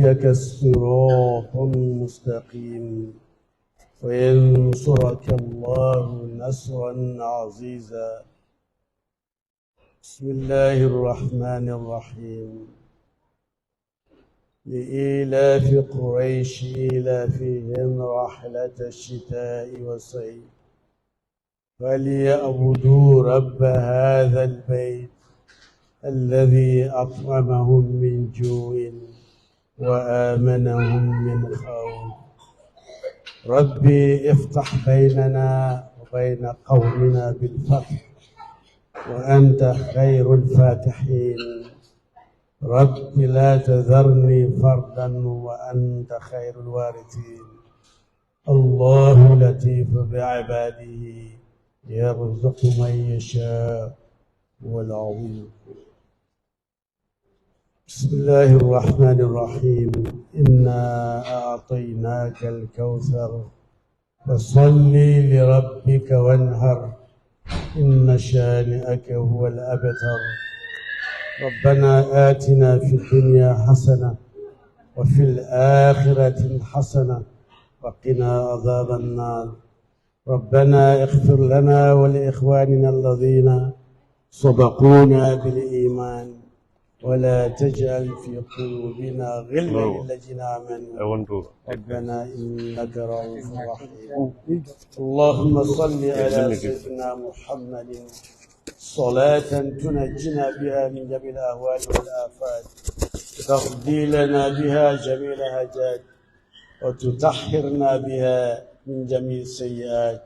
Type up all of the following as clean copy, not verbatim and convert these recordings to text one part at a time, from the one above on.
ويهديك الصراط المستقيم وينصرك الله نصرا عزيزا. بسم الله الرحمن الرحيم. لإيلاف قريش إيلافهم رحلة الشتاء والصيف فليعبدوا رب هذا البيت الذي أطعمهم من جوع وآمنهم من خوف. ربي افتح بيننا وبين قومنا بالفتح وأنت خير الفاتحين. رب لا تذرني فردا وأنت خير الوارثين. الله لطيف بعباده يرزق من يشاء والعظيم. بسم الله الرحمن الرحيم. إنا أعطيناك الكوثر فصل لربك وانهر إن شانئك هو الأبتر. ربنا آتنا في الدنيا حسنة وفي الآخرة حسنة وقنا عذاب النار. ربنا اغفر لنا ولإخواننا الذين سبقونا بالإيمان ولا تجعل في قلوبنا غلا للذين آمنوا ربنا إنك رؤوف رحيم. اللهم صل على سيدنا محمد صلاة تنجينا بها من جميع الأهوال والآفات تقضي لنا بها جميع الحاجات وتطهرنا بها من جميع السيئات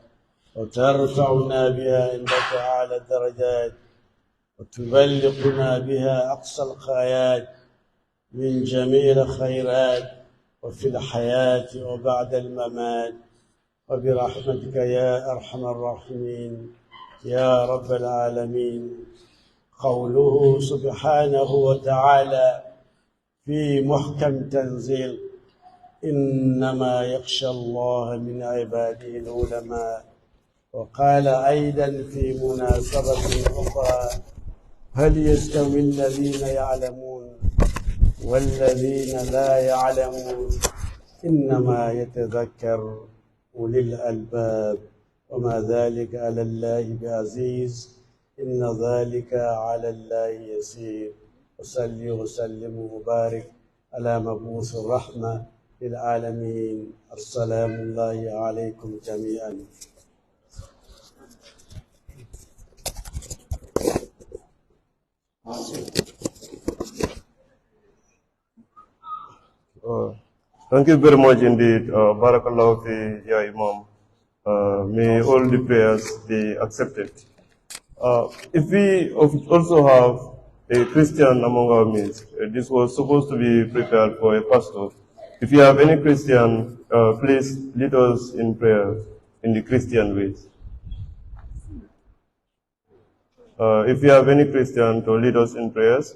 وترفعنا بها عندك أعلى الدرجات وتبلغنا بها أقصى الغايات من جميع الخيرات وفي الحياة وبعد الممات وبرحمتك يا أرحم الراحمين يا رب العالمين. قوله سبحانه وتعالى في محكم تنزيل إنما يخشى الله من عباده العلماء. وقال أيضا في مناسبة أخرى هل يستوي الذين يعلمون والذين لا يعلمون إنما يتذكر أولي الألباب وما ذلك على الله بعزيز إن ذلك على الله يسير. وصلي وسلم وبارك على مبعوث الرحمة للعالمين. السلام الله عليكم جميعا. Thank you very much indeed. Barakallahu fi ya Imam. May all the prayers be accepted. If we also have a Christian among our midst, this was supposed to be prepared for a pastor. If you have any Christian, please lead us in prayer in the Christian ways. If you have any Christian to lead us in prayers,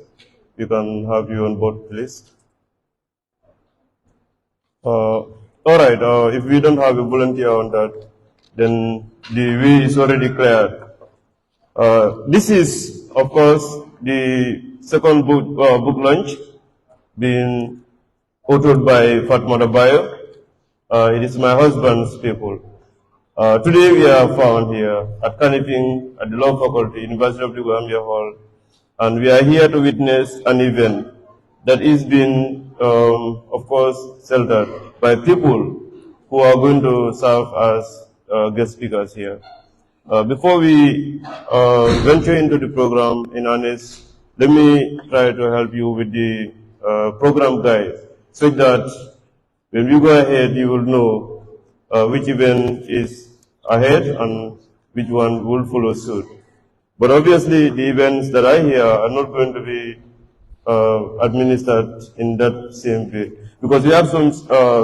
we can have you on board, please. All right, if we don't have a volunteer on that, then the way is already cleared. This is, of course, the second book launch being authored by Fatoumatta Bayo. It is my husband's people. Today we are found here at Kanifing at the Law Faculty, University of the Gambia Hall, and we are here to witness an event that is being, of course, sheltered by people who are going to serve as guest speakers here. Before we venture into the program in earnest, let me try to help you with the program guide so that when we go ahead, you will know which event is ahead and which one will follow suit. But obviously, the events that are here are not going to be administered in that same way, because we have some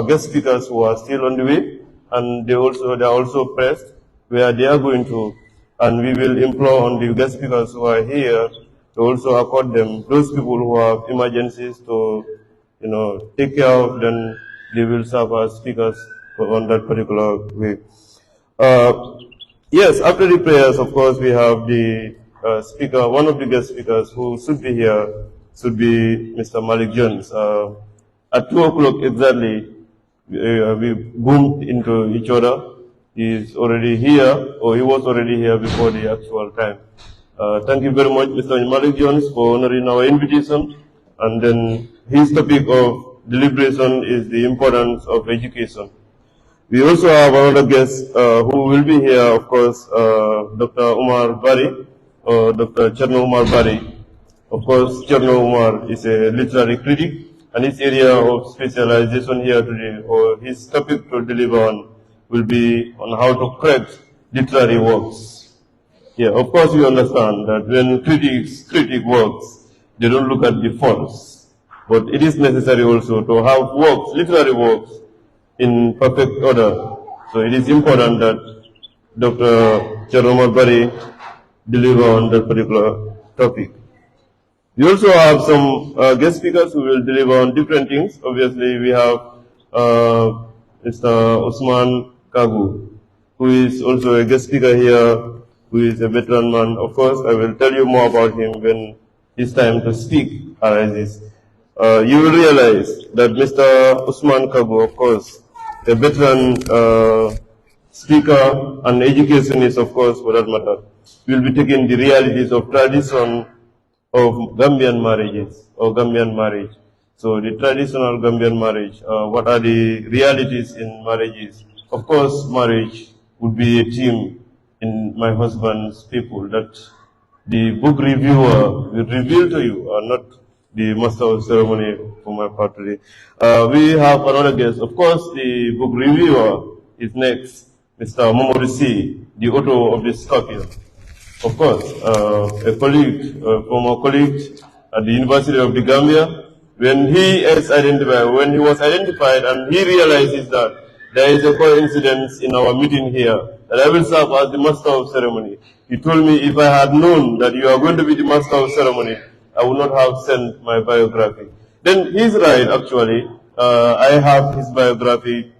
guest speakers who are still on the way, and they are also pressed where they are going to, and we will implore on the guest speakers who are here to also accord them those people who have emergencies to, take care of. Then they will serve as speakers on that particular way. Yes, after the prayers, of course, we have the speaker, one of the guest speakers who should be here, should be Mr. Malik Jones. At 2 o'clock exactly, we bumped into each other. He's already here, or he was already here before the actual time. Thank you very much, Mr. Malik Jones, for honoring our invitation. And then his topic of deliberation is the importance of education. We also have another guest who will be here, of course, Dr. Umar Bari, or Dr. Cherno Umar Bari. Of course, Cherno Umar is a literary critic, and his area of specialization here today, or his topic to deliver on, will be on how to correct literary works. Yeah, of course we understand that when critics critique works, they don't look at the faults. But it is necessary also to have works, literary works, in perfect order. So it is important that Dr. Cherno Bari deliver on that particular topic. We also have some guest speakers who will deliver on different things. Obviously, we have Mr. Osman Kagu, who is also a guest speaker here, who is a veteran man. Of course, I will tell you more about him when his time to speak arises. You will realize that Mr. Osman Kagu, of course, a veteran speaker and educationist, of course, for that matter, will be taking the realities of tradition of Gambian marriages or Gambian marriage. So the traditional Gambian marriage, what are the realities in marriages? Of course, marriage would be a theme in my husband's people that the book reviewer will reveal to you, not the master of ceremony for my part today. We have another guest. Of course, the book reviewer is next, Mr. Momodi C, the author of the Scorpion. Of course, a colleague, former colleague at the University of the Gambia, when he was identified and he realizes that there is a coincidence in our meeting here, that I will serve as the master of ceremony. He told me if I had known that you are going to be the master of ceremony, I would not have sent my biography. Then he's right, actually. I have his biography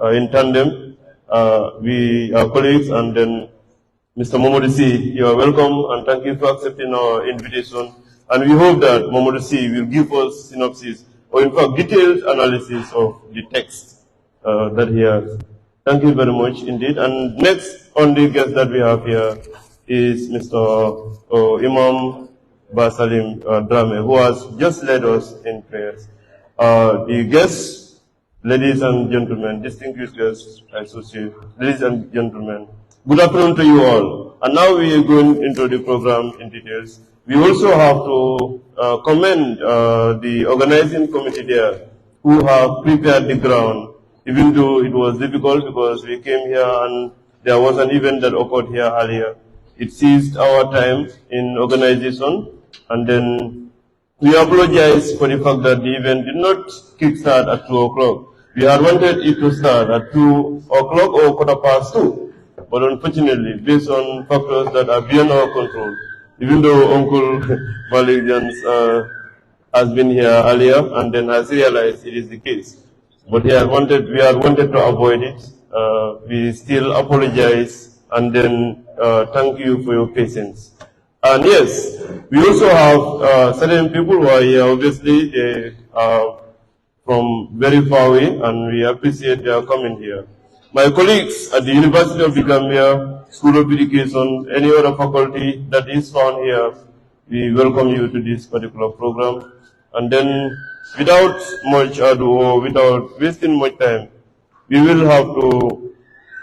in tandem. We are colleagues, and then Mr. Momodi C, you are welcome, and thank you for accepting our invitation. And we hope that Momodi C will give us synopsis, or in fact, detailed analysis of the text that he has. Thank you very much indeed. And next on the guest that we have here is Mr. Imam Basalim Drame, who has just led us in prayers. The guests, ladies and gentlemen, distinguished guests, associates, ladies and gentlemen, good afternoon to you all. And now we are going into the program in details. We also have to commend the organizing committee there who have prepared the ground, even though it was difficult because we came here and there was an event that occurred here earlier. It seized our time in organization, and then we apologize for the fact that the event did not kickstart at 2 o'clock. We had wanted it to start at 2 o'clock or 2:15. But unfortunately, based on factors that are beyond our control, even though Uncle Malik Jones has been here earlier and then has realized it is the case, but we had wanted to avoid it. We still apologize and then thank you for your patience. And yes, we also have certain people who are here. Obviously, they are from very far away, and we appreciate their coming here. My colleagues at the University of the Gambia, School of Education, any other faculty that is found here, we welcome you to this particular program. And then, without much ado or without wasting much time, we will have to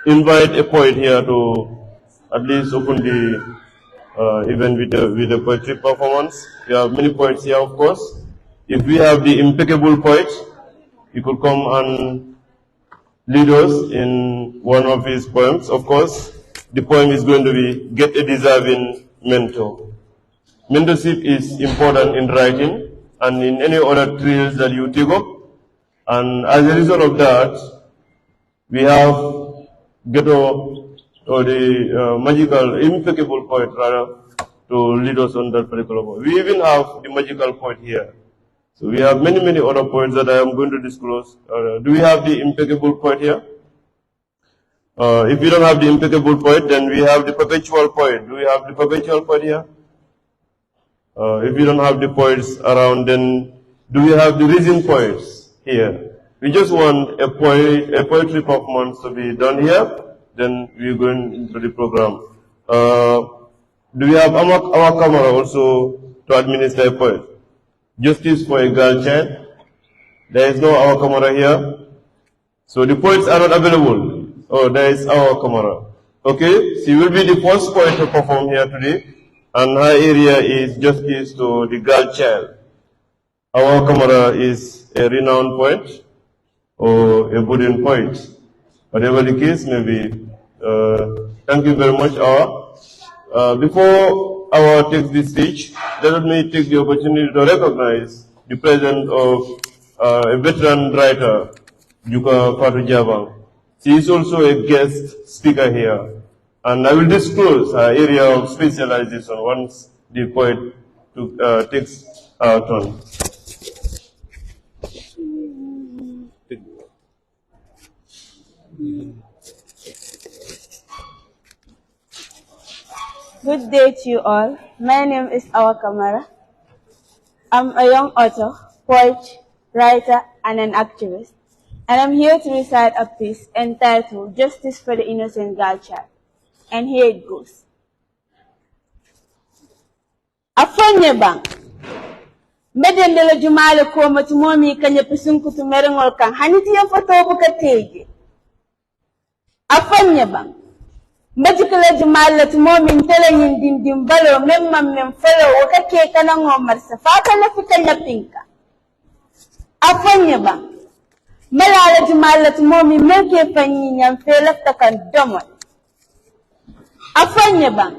invite a poet here to at least open the event with a poetry performance. We have many poets here, of course. If we have the impeccable poet, he could come and lead us in one of his poems. Of course, the poem is going to be Get a Deserving Mentor. Mentorship is important in writing and in any other trails that you take up. And as a result of that, we have Ghetto, or the magical, impeccable poet rather, to lead us on that particular poem. We even have the magical poet here. So we have many, many other poets that I am going to disclose. Do we have the impeccable poet here? If we don't have the impeccable poet, then we have the perpetual poet. Do we have the perpetual poet here? If we don't have the poets around, then do we have the risen poets? here. We just want a poetry performance to be done here, then we're going into the program. Do we have our camera also to administer a poem? Justice for a girl child. There is no our camera here. So the poets are not available. Oh, there is our camera. Okay, she will be the first poet to perform here today. And her area is justice to the girl child. Our camera is a renowned poet or a budding poet. Whatever the case may be. Thank you very much, Awa. Before Awa takes the stage, let me take the opportunity to recognize the presence of a veteran writer, Juka Fatoumatta. She is also a guest speaker here. And I will disclose her area of specialization once the poet takes her turn. Good day to you all. My name is Awa Kamara. I'm a young author, poet, writer, and an activist. And I'm here to recite a piece entitled Justice for the Innocent Girl Child. And here it goes. Afonye bang. Medendele jumale ko matumomi kanya pesunkutu merengol kang haniti ya foto buka teje. Afonye bang. Majikala jumale tumomi ntele yindim balo memma memfalo wakake kana ngomar safaka na fikanya pinka. Afonye bang. Malala jumale tumomi melke fanyi nyamfela takan domon. Afanye bang.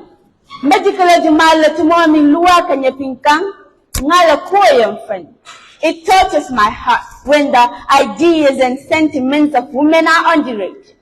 Majikala jumala tumomi luwa kanya pinkang ngala koyam fan. It touches my heart when the ideas and sentiments of women are underrated.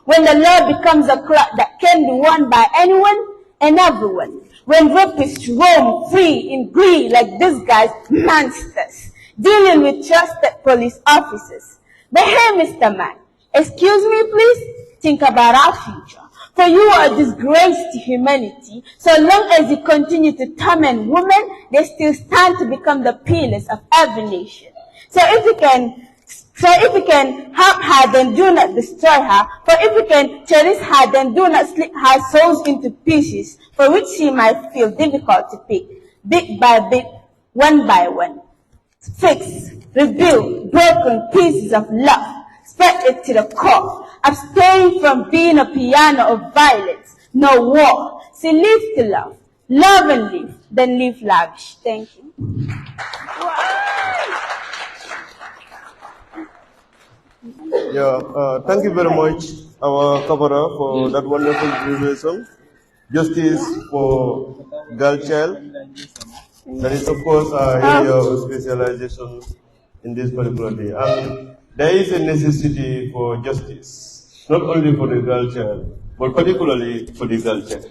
When the law becomes a clock that can be won by anyone and everyone. When rapists roam free in greed like these guys, monsters, dealing with trusted police officers. But hey, Mr. Man, excuse me please, think about our future. For you are a disgrace to humanity. So long as you continue to torment women, they still stand to become the pillars of every nation. So if you can help her, then do not destroy her. For if you can cherish her, then do not split her souls into pieces, for which she might feel difficult to pick, bit by bit, one by one. Fix, rebuild broken pieces of love. Spread it to the core. Abstain from being a piano of violence. No war. See, live to love. Love and live. Then live lavish. Thank you. Yeah, thank you very much, our Kabara, for that wonderful presentation. Justice for girl child. That is, of course, our area of specialization in this particular day. And there is a necessity for justice, not only for the girl child, but particularly for the girl child.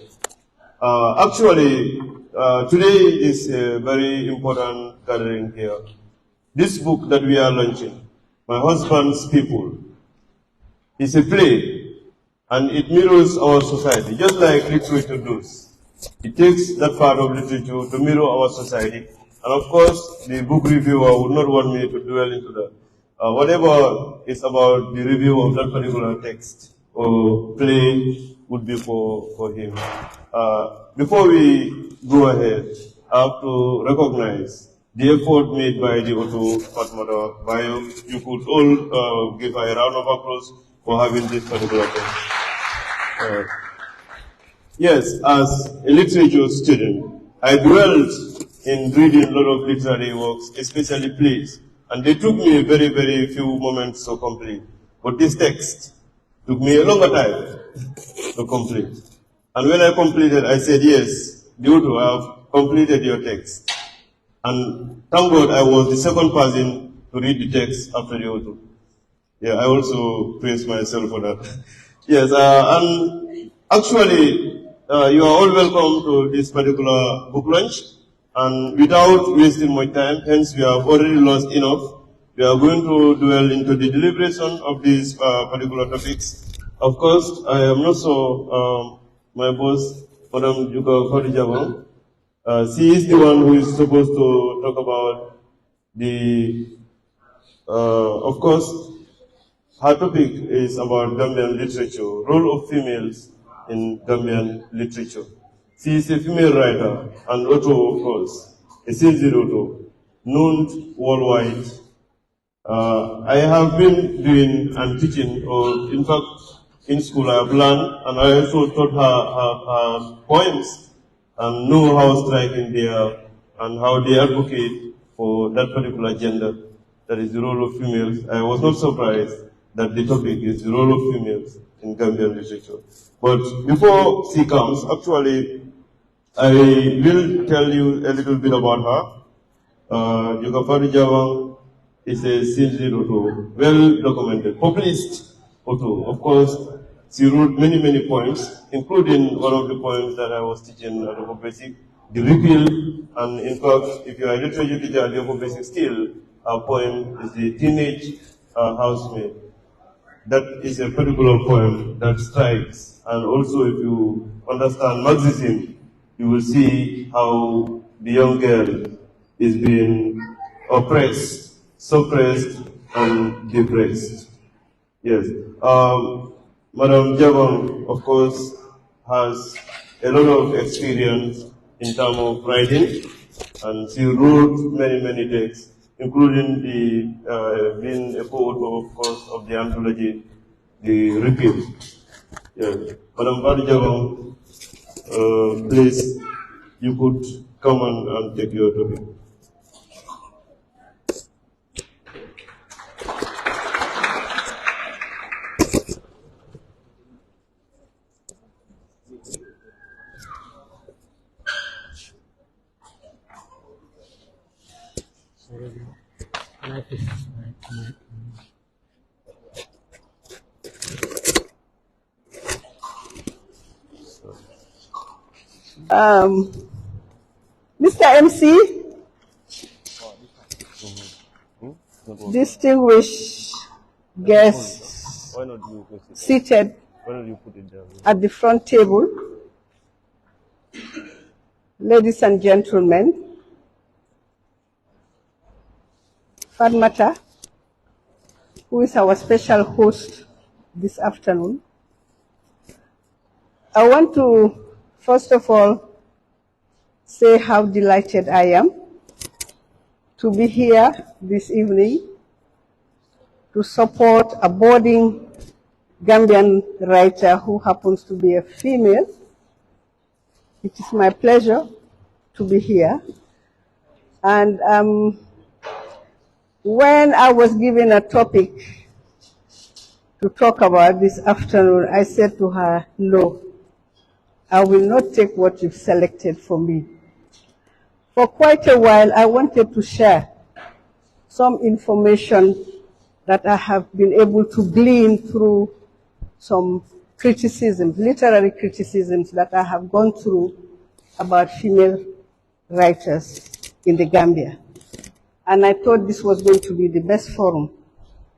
Today is a very important gathering here. This book that we are launching, My Husband's People, is a play, and it mirrors our society, just like literature does. It takes that part of literature to mirror our society. And of course, the book reviewer would not want me to dwell into that. Whatever is about the review of that particular text or play would be for him. Before we go ahead, I have to recognize the effort made by the author, Fatoumatta Bayo. You could all give her a round of applause for having this particular text. Yes, as a literature student, I dwelled in reading a lot of literary works, especially plays, and they took me a very, very few moments to complete. But this text took me a longer time to complete. And when I completed, I said, yes, the author, I have completed your text. And thank God I was the second person to read the text after the author. Yeah, I also praise myself for that. Yes, and actually, you are all welcome to this particular book launch. And without wasting my time, hence we have already lost enough, we are going to dwell into the deliberation of these particular topics. Of course, I am also my boss, Madam Juka Fatoumatta. She is the one who is supposed to talk about the Of course, her topic is about Gambian literature, role of females in Gambian literature. She is a female writer and author, of course, a sincere author, known worldwide. I have been doing and teaching, or in fact, in school I have learned, and I also taught her poems and know how striking they are and how they advocate for that particular gender, that is the role of females. I was not surprised that the topic is the role of females in Gambian literature. But before she comes, actually, I will tell you a little bit about her. Fatoumatta Bayo is a sincere author, well documented, published author. Of course, she wrote many poems, including one of the poems that I was teaching at the basic, the repeal, and in fact, if you are a literature teacher at the basic still, our poem is the teenage housemaid. That is a particular poem that strikes, and also if you understand Marxism, you will see how the young girl is being oppressed, suppressed, and depressed. Yes. Madam Jabang, of course, has a lot of experience in terms of writing, and she wrote many texts, including the being a co-author, of course, of the anthology, The Repeal. Yes. Madam Jabang, please, you could come and take your topic. Mr. MC, distinguished guests seated at the front table, ladies and gentlemen, Fatoumatta, who is our special host this afternoon, I want to first of all say how delighted I am to be here this evening to support a budding Gambian writer who happens to be a female. It is my pleasure to be here. And when I was given a topic to talk about this afternoon, I said to her, no, I will not take what you've selected for me. For quite a while, I wanted to share some information that I have been able to glean through some criticisms, literary criticisms that I have gone through about female writers in the Gambia. And I thought this was going to be the best forum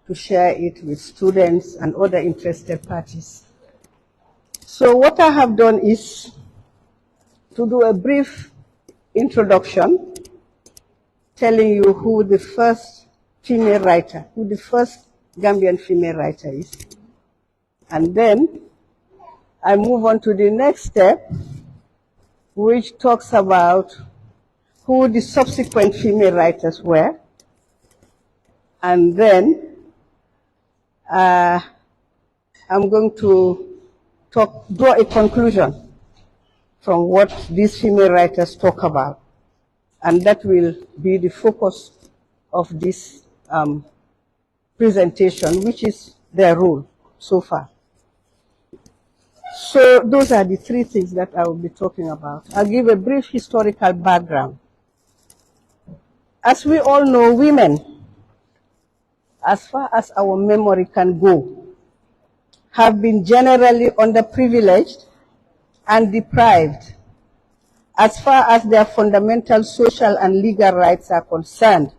to share it with students and other interested parties. So what I have done is to do a brief introduction telling you who the first female writer, who the first Gambian female writer is. And then I move on to the next step, which talks about who the subsequent female writers were. And then I'm going to draw a conclusion from what these female writers talk about. And that will be the focus of this presentation, which is their role so far. So those are the three things that I will be talking about. I'll give a brief historical background. As we all know, women, as far as our memory can go, have been generally underprivileged and deprived as far as their fundamental social and legal rights are concerned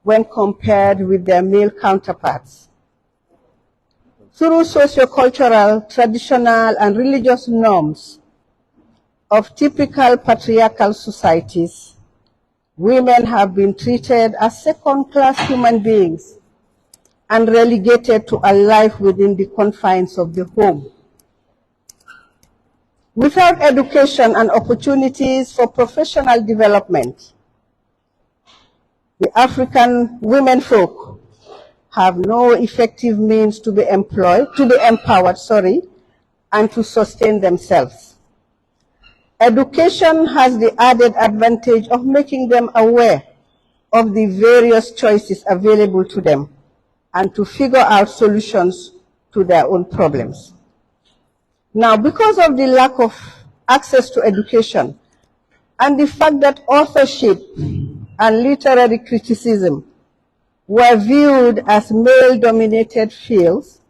when compared with their male counterparts. Through socio-cultural, traditional, and religious norms of typical patriarchal societies, women have been treated as second-class human beings and relegated to a life within the confines of the home. Without education and opportunities for professional development, the African women folk have no effective means to be empowered, and to sustain themselves. Education has the added advantage of making them aware of the various choices available to them and to figure out solutions to their own problems. Now, because of the lack of access to education and the fact that authorship and literary criticism were viewed as male-dominated fields,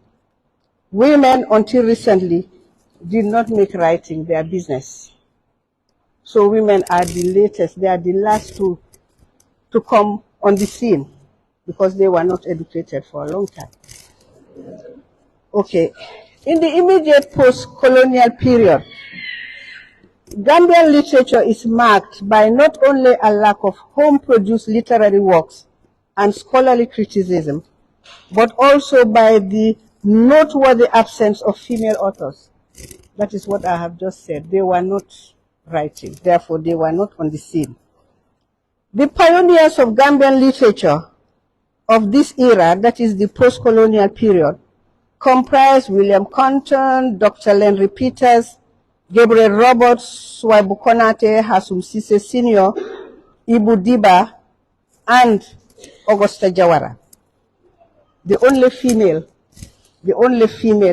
women until recently did not make writing their business. So women are the latest, they are the last to come on the scene because they were not educated for a long time. Okay, in the immediate post-colonial period, Gambian literature is marked by not only a lack of home-produced literary works and scholarly criticism, but also by the noteworthy absence of female authors. That is what I have just said. They were not writing, therefore they were not on the scene. The pioneers of Gambian literature of this era, that is the post-colonial period, comprise William Compton, Dr. Lenry Peters, Gabriel Roberts, Swaibu Konate, Hasum Sise Sr., Ibu Diba, and Augusta Jawara. The only female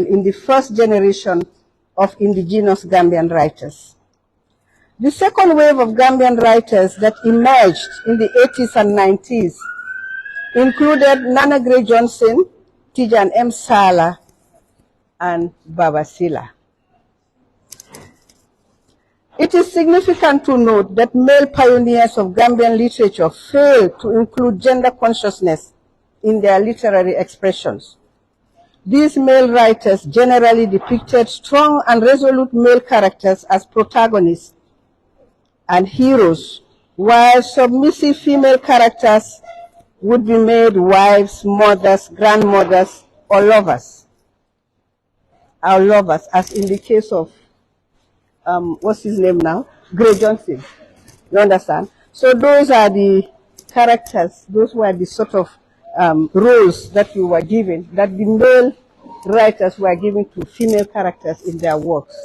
in the first generation of indigenous Gambian writers. The second wave of Gambian writers that emerged in the 80s and 90s included Nana Gray Johnson, Tijan M. Sala, and Baba Sila. It is significant to note that male pioneers of Gambian literature failed to include gender consciousness in their literary expressions. These male writers generally depicted strong and resolute male characters as protagonists and heroes, while submissive female characters would be made wives, mothers, grandmothers, or lovers. Our lovers, as in the case of, what's his name now? Gray Johnson. You understand? So those are the characters, those were the sort of roles that we were given, that the male writers were given to female characters in their works.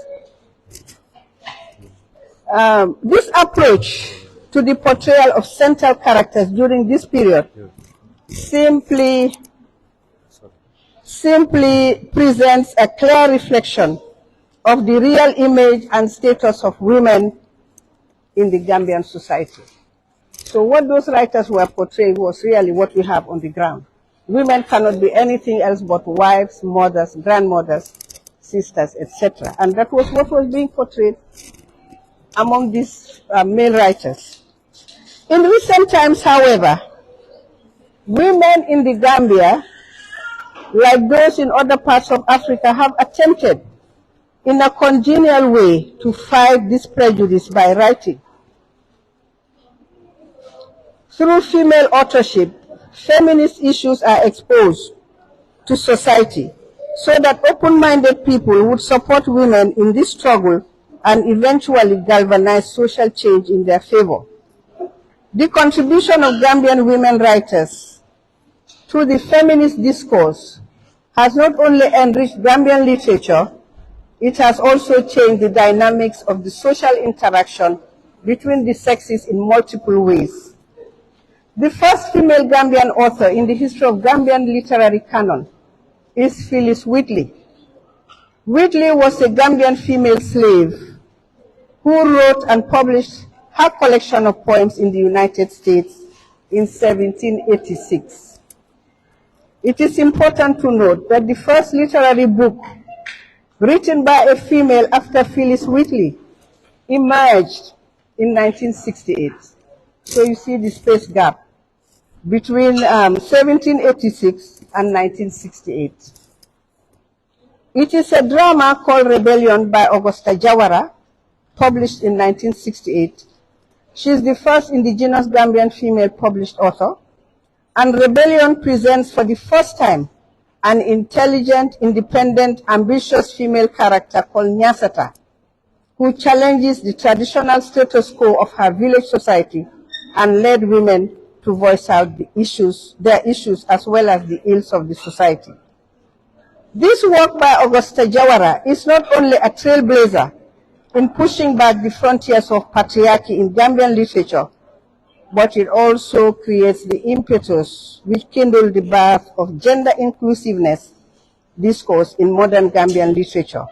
This approach to the portrayal of central characters during this period simply presents a clear reflection of the real image and status of women in the Gambian society. So what those writers were portraying was really what we have on the ground. Women cannot be anything else but wives, mothers, grandmothers, sisters, etc. And that was what was being portrayed among these male writers. In recent times, however, women in the Gambia, like those in other parts of Africa, have attempted in a congenial way to fight this prejudice by writing. Through female authorship, feminist issues are exposed to society so that open-minded people would support women in this struggle and eventually galvanize social change in their favor. The contribution of Gambian women writers to the feminist discourse has not only enriched Gambian literature, it has also changed the dynamics of the social interaction between the sexes in multiple ways. The first female Gambian author in the history of Gambian literary canon is Phyllis Wheatley. Wheatley was a Gambian female slave who wrote and published her collection of poems in the United States in 1786. It is important to note that the first literary book written by a female after Phyllis Wheatley emerged in 1968. So you see the space gap between 1786 and 1968. It is a drama called Rebellion by Augusta Jawara, published in 1968. She is the first indigenous Gambian female published author, and Rebellion presents for the first time an intelligent, independent, ambitious female character called Nyasata, who challenges the traditional status quo of her village society and led women to voice out their issues as well as the ills of the society. This work by Augusta Jawara is not only a trailblazer in pushing back the frontiers of patriarchy in Gambian literature, but it also creates the impetus which kindled the birth of gender inclusiveness discourse in modern Gambian literature.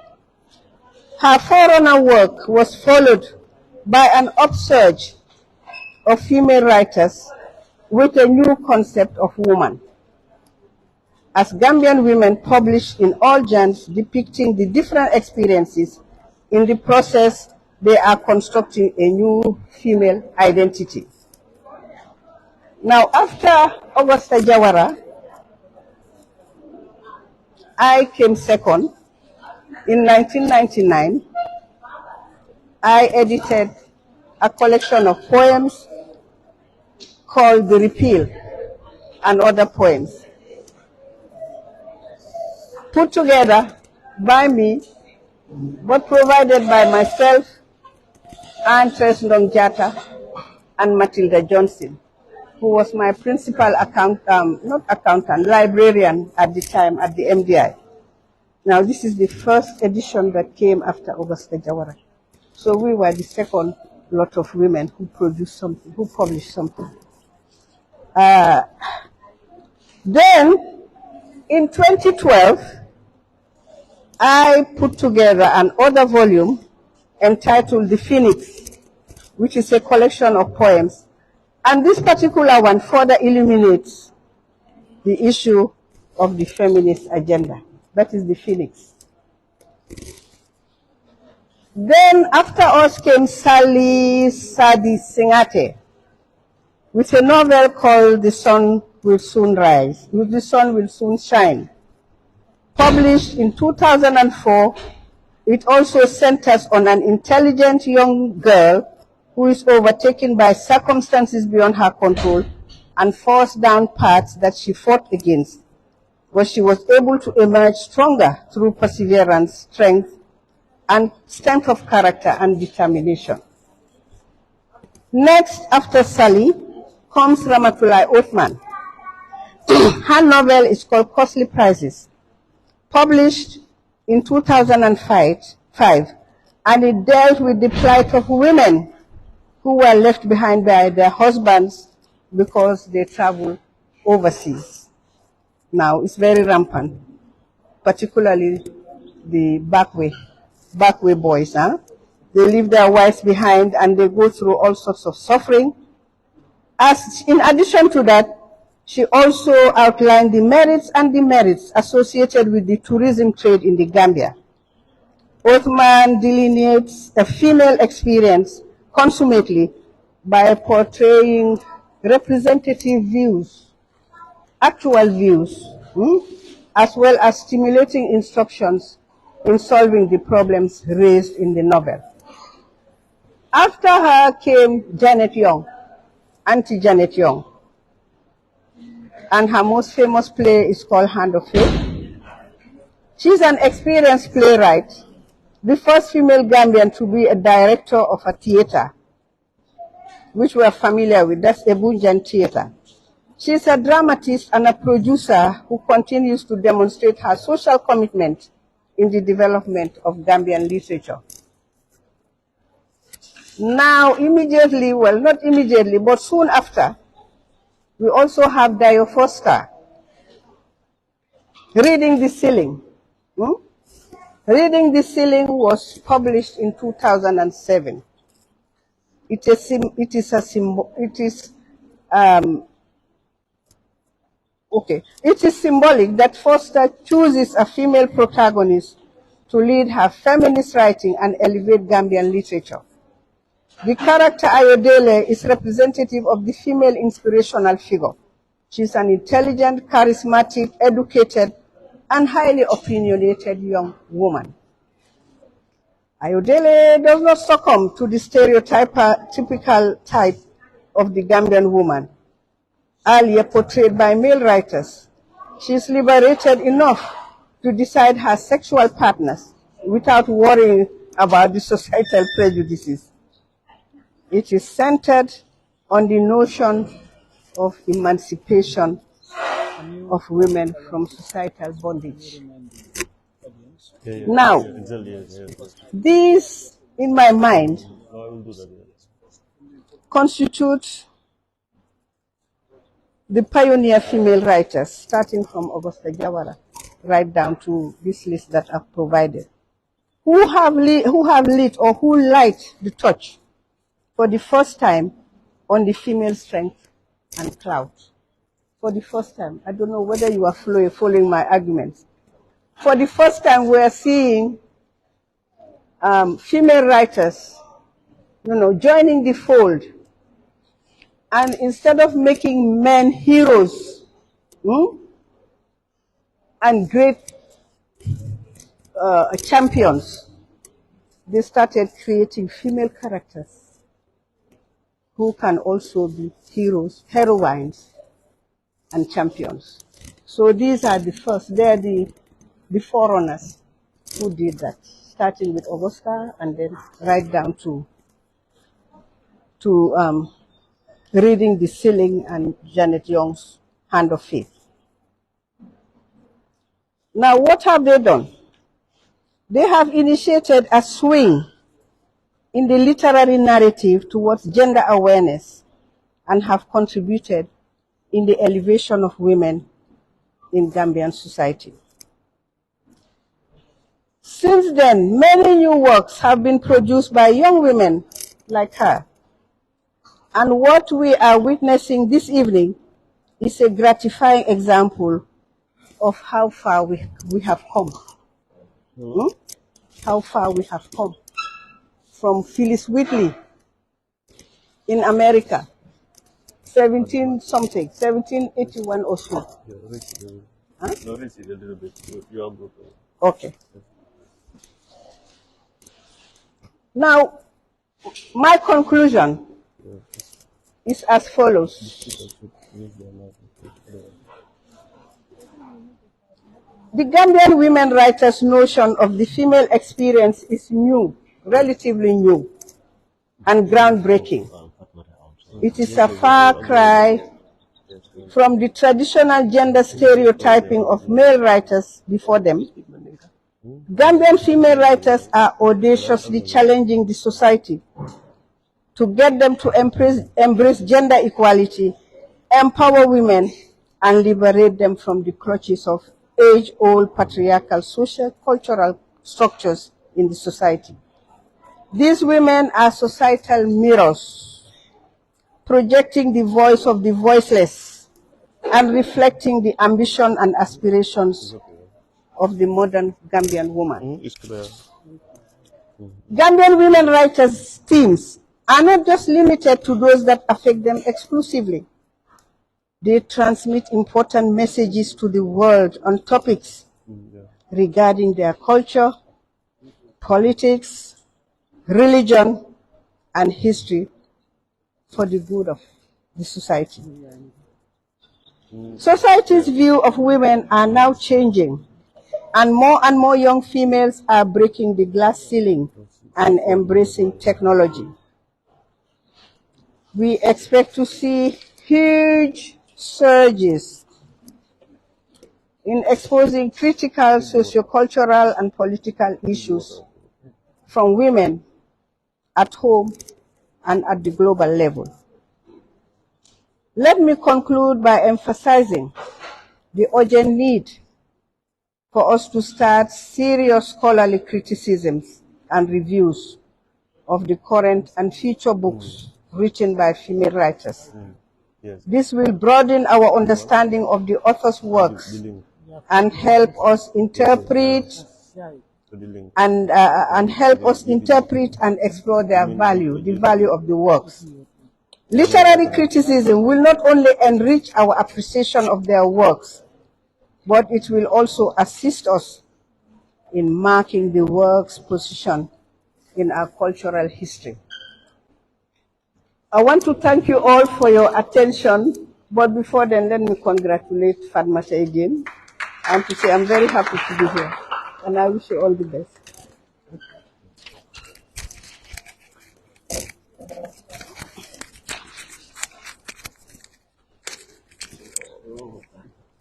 Her forerunner work was followed by an upsurge of female writers with a new concept of woman, as Gambian women published in all genres depicting the different experiences. In the process, they are constructing a new female identity. Now, after Augusta Jawara, I came second. In 1999, I edited a collection of poems called The Repeal and Other Poems, put together by me, but provided by myself, Antres Ndongjata, and Matilda Johnson, who was my principal librarian at the time at the MDI. Now, this is the first edition that came after Augusta Jawara. So we were the second lot of women who produced something, who published something. Then, in 2012, I put together another volume entitled The Phoenix, which is a collection of poems. And this particular one further illuminates the issue of the feminist agenda. That is The Phoenix. Then after us came Sally Sadi Singate with a novel called The Sun Will Soon Rise, The Sun Will Soon Shine. Published in 2004, it also centers on an intelligent young girl who is overtaken by circumstances beyond her control and forced down paths that she fought against, but she was able to emerge stronger through perseverance, strength of character and determination. Next, after Sally, comes Ramatulai Othman. Her novel is called Costly Prizes, published in 2005, and it dealt with the plight of women who were left behind by their husbands because they travel overseas. Now, it's very rampant, particularly the backway boys. They leave their wives behind and they go through all sorts of suffering. As in addition to that, she also outlined the merits and demerits associated with the tourism trade in the Gambia. Othman delineates a female experience consummately by portraying representative views, actual views, as well as stimulating instructions in solving the problems raised in the novel. After her came Janet Young, Auntie Janet Young, and her most famous play is called Hand of Fate. She's an experienced playwright, the first female Gambian to be a director of a theater, which we're familiar with, that's Ebunjan Theater. She's a dramatist and a producer who continues to demonstrate her social commitment in the development of Gambian literature. Now, immediately, well, not immediately, but soon after, we also have Dio Foster, Reading the Ceiling. Reading the Ceiling was published in 2007. It is symbolic that Foster chooses a female protagonist to lead her feminist writing and elevate Gambian literature. The character Ayodele is representative of the female inspirational figure. She's an intelligent, charismatic, educated, and highly opinionated young woman. Ayodele does not succumb to the stereotypical type of the Gambian woman, earlier portrayed by male writers. She is liberated enough to decide her sexual partners without worrying about the societal prejudices. It is centered on the notion of emancipation of women from societal bondage. Now, these, in my mind, constitute the pioneer female writers, starting from Augusta Jawara, right down to this list that I've provided, who have lit or who light the torch for the first time on the female strength and clout. For the first time, I don't know whether you are following my arguments. For the first time, we are seeing female writers, joining the fold. And instead of making men heroes and great champions, they started creating female characters who can also be heroes, heroines, and champions. So these are the first, they're the forerunners who did that, starting with Augusta and then right down to reading the Ceiling and Janet Young's Hand of Faith. Now, what have they done? They have initiated a swing in the literary narrative towards gender awareness and have contributed in the elevation of women in Gambian society. Since then, many new works have been produced by young women like her. And what we are witnessing this evening is a gratifying example of how far we have come. How far we have come. From Phyllis Wheatley in America, 1781 or so. Huh? Okay. Now, my conclusion is as follows. The Gambian women writers' notion of the female experience is new, relatively new, and groundbreaking. It is a far cry from the traditional gender stereotyping of male writers before them. Gambian female writers are audaciously challenging the society to get them to embrace gender equality, empower women, and liberate them from the clutches of age-old patriarchal social cultural structures in the society. These women are societal mirrors, projecting the voice of the voiceless and reflecting the ambition and aspirations of the modern Gambian woman. Gambian women writers' themes are not just limited to those that affect them exclusively. They transmit important messages to the world on topics regarding their culture, politics, religion, and history for the good of the society. Society's view of women are now changing, and more young females are breaking the glass ceiling and embracing technology. We expect to see huge surges in exposing critical sociocultural and political issues from women at home and at the global level. Let me conclude by emphasizing the urgent need for us to start serious scholarly criticisms and reviews of the current and future books written by female writers. This will broaden our understanding of the author's works and help us interpret and explore their value, the value of the works. Literary criticism will not only enrich our appreciation of their works, but it will also assist us in marking the work's position in our cultural history. I want to thank you all for your attention But before then, let me congratulate Fatoumatta again and to say I'm very happy to be here. And I wish you all the best.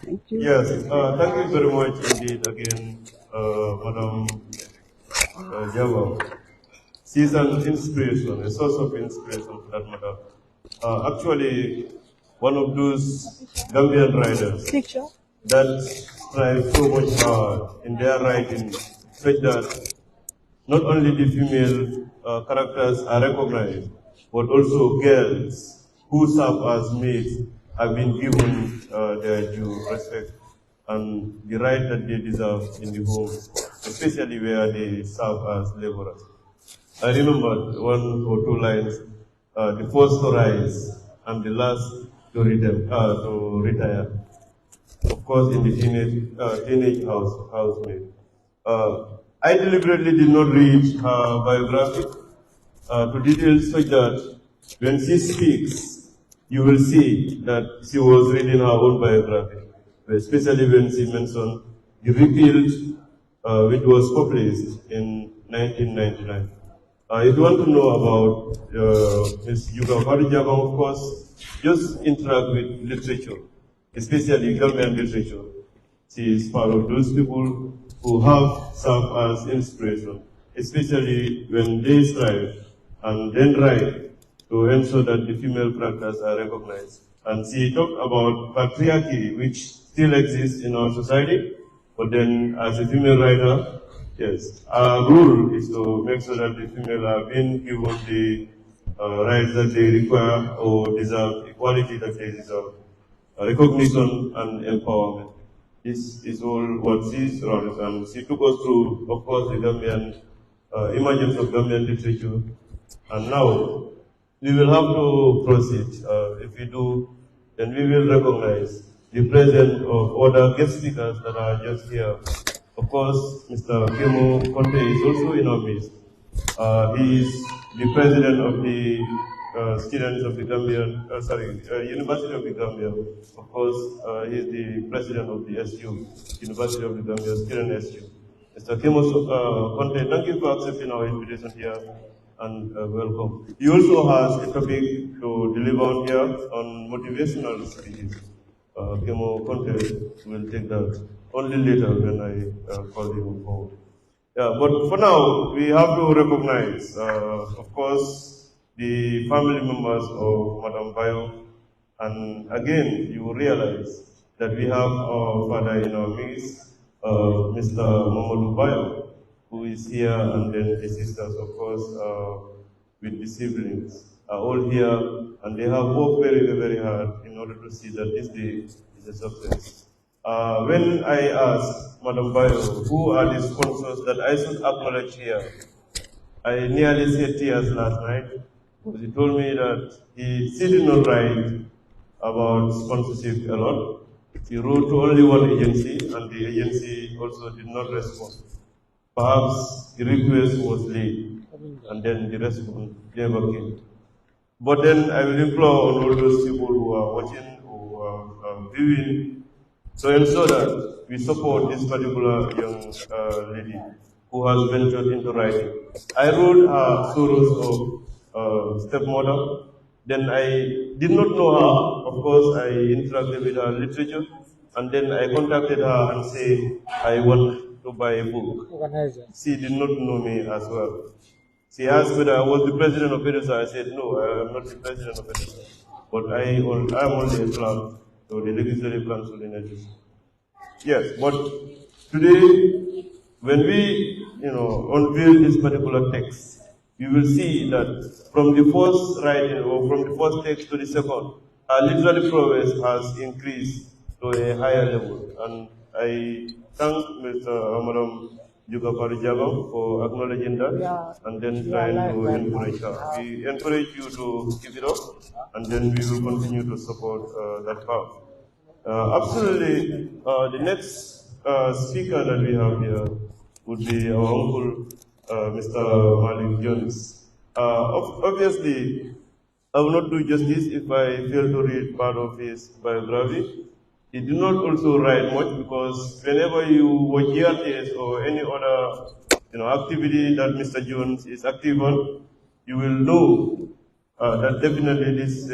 Thank you. Yes, thank you very much indeed again, Madam Java. She's an inspiration, a source of inspiration for that matter. Actually, one of those Gambian writers that strive so much hard in their writing, such that not only the female characters are recognized, but also girls who serve as maids have been given their due respect and the right that they deserve in the home, especially where they serve as laborers. I remember one or two lines, the first to rise and the last to retire. Of course, in the teenage housemaid. I deliberately did not read her biography to details such that when she speaks, you will see that she was reading her own biography, especially when she mentioned the repeal which was published in 1999. If you want to know about Ms. Yuka Farijabang, of course, just interact with literature, especially Gambian literature. She is part of those people who have served as inspiration, especially when they strive and then write to ensure that the female characters are recognized. And she talked about patriarchy, which still exists in our society, but then as a female writer, yes, our rule is to make sure that the female are being given the rights that they require or deserve, equality that they deserve, recognition and empowerment. This is all what she's around, and she took us through, of course, the Gambian emergence of Gambian literature. And now we will have to proceed. If we do, then we will recognize the presence of other guest speakers that are just here. Of course, Mr. Kemo Conte is also in our midst. He is the president of the students of the Gambian, University of the Gambia. Of course, he is the president of the SU, University of the Gambia, student SU. Mr. Kemo Conte, thank you for accepting our invitation here and welcome. He also has a topic to deliver on here on motivational speeches. Kemo Conte will take that only later when I call him forward. Yeah, but for now, we have to recognize, of course, the family members of Madam Bayo. And again, you will realize that we have our father in our midst, Mr. Mamadou Bayo, who is here, and then the sisters, of course, with the siblings, are all here, and they have worked very, very hard in order to see that this day is a success. When I asked Madam Bayo, who are the sponsors that I should acknowledge here, I nearly shed tears last night, because he told me that she did not write about sponsorship a lot. He wrote to only one agency, and the agency also did not respond. Perhaps the request was late, and then the response never came. But then I will implore on all those people who are watching, who are viewing, to ensure that we support this particular young lady who has ventured into writing. I wrote her sorrows of stepmother. Then I did not know her. Of course, I interacted with her literature, and then I contacted her and said, I want to buy a book. She did not know me as well. She asked whether I was the president of EDUSA. I said, no, I am not the president of EDUSA. But I am only a clerk, so the Legislative Council in EDUSA. Yes, but today, when we unveil this particular text, you will see that from the first writing or from the first text to the second, our literary prowess has increased to a higher level. And I thank Mr. Madam Yuka Farijabang for acknowledging that and then trying to encourage her. We encourage you to keep it up, and then we will continue to support that path. Absolutely, the next speaker that we have here would be our uncle, Mr. Malik Jones. Obviously, I will not do justice if I fail to read part of his biography. He did not also write much because whenever you watch GRTS or any other activity that Mr. Jones is active on, you will know that definitely this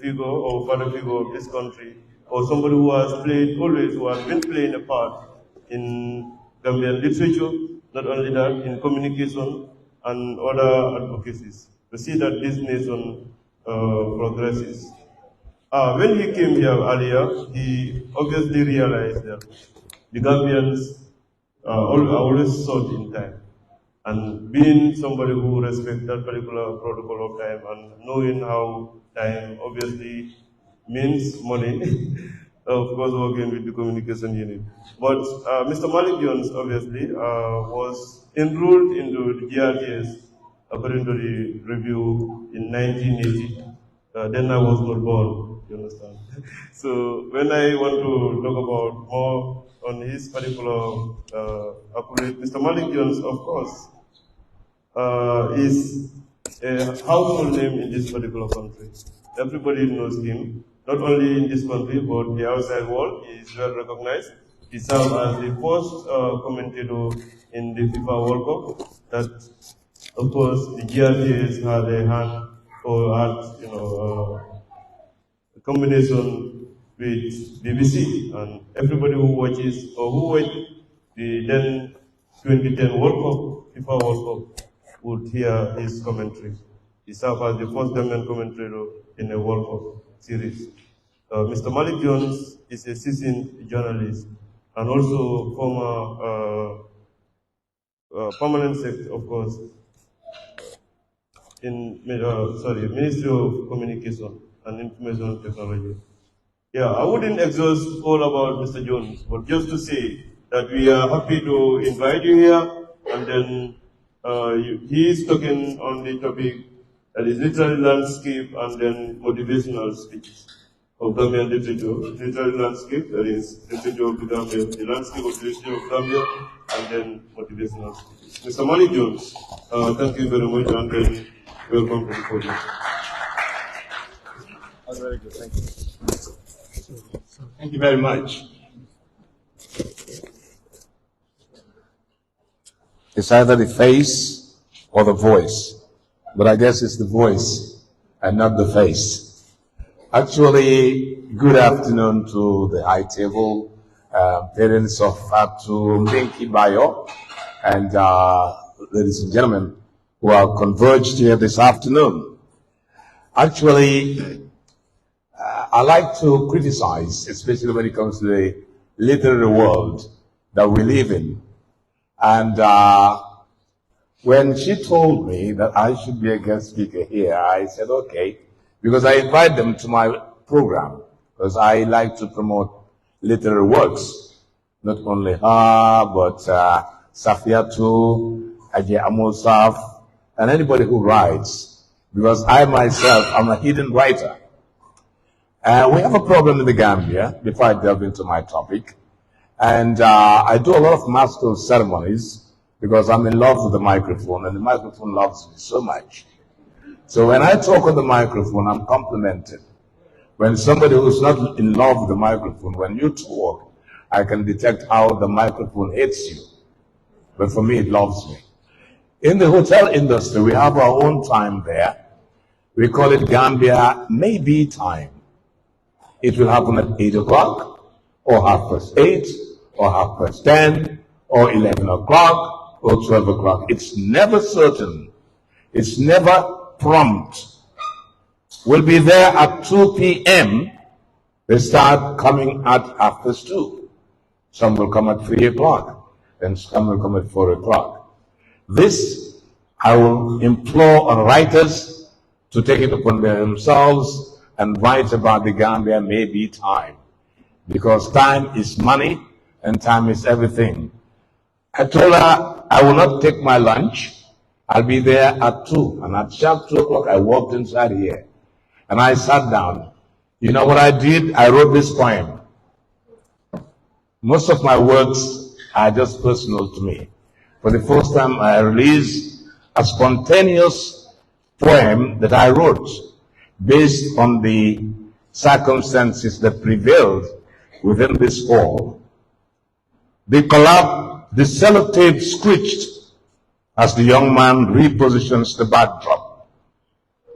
figure or father figure of this country, or somebody who has played always, who has been playing a part in Gambian literature, not only that, in communication and other advocacies, to see that this nation progresses. When he came here earlier, he obviously realized that the Gambians are always short in time. And being somebody who respects that particular protocol of time and knowing how time obviously means money, of course working with the communication unit. But Mr. Malik Jones obviously was enrolled into the GRTS according to the review in 1980. Then I was not born, you understand? So when I want to talk about more on his particular accolade, Mr. Malik Jones, of course, is a household name in this particular country. Everybody knows him, not only in this country, but the outside world. He is well recognized. He served as the first commentator in the FIFA World Cup. That, of course, the GRTS had a hand or had, a combination with BBC, and everybody who watches or who watched the then 2010 World Cup, FIFA World Cup, would hear his commentary. He served as the first Gambian commentator in a World Cup series. Mr. Malik Jones is a seasoned journalist and also former permanent secretary, of course, in Ministry of Communication and Information Technology. Yeah, I wouldn't exhaust all about Mr. Jones, but just to say that we are happy to invite you here, and then he is talking on the topic that is literary landscape and then motivational speeches of Gambian literature. Literary landscape, that is literature of the Gambia, the landscape of literature of Gambia, and then motivational speeches. Mr. Malik Jones, thank you very much, and then welcome to the podium. Very good, thank you. Thank you very much. It's either the face or the voice, but I guess it's the voice and not the face. Actually, good afternoon to the high table, parents of Fatoumatta Bayo, and ladies and gentlemen who are converged here this afternoon. Actually, I like to criticize, especially when it comes to the literary world that we live in. And when she told me that I should be a guest speaker here, I said, okay, because I invite them to my program, because I like to promote literary works. Not only her, but Safiatu, Ajay Amosaf, and anybody who writes, because I myself am a hidden writer. We have a problem in the Gambia, before I delve into my topic. And I do a lot of master ceremonies because I'm in love with the microphone, and the microphone loves me so much. So when I talk on the microphone, I'm complimented. When somebody who's not in love with the microphone, when you talk, I can detect how the microphone hates you. But for me, it loves me. In the hotel industry, we have our own time there. We call it Gambia maybe time. It will happen at 8 o'clock, or 8:30, or 10:30, or 11 o'clock, or 12 o'clock. It's never certain. It's never prompt. We'll be there at 2 p.m. They start coming at 2:30. Some will come at 3 o'clock, and some will come at 4 o'clock. This, I will implore on writers to take it upon themselves and write about the Gambia maybe time. Because time is money, and time is everything. I told her I will not take my lunch. I'll be there at 2. And at sharp 2 o'clock, I walked inside here. And I sat down. You know what I did? I wrote this poem. Most of my works are just personal to me. For the first time, I released a spontaneous poem that I wrote. based on the circumstances that prevailed within this hall. The sellotape screeched as the young man repositions the backdrop.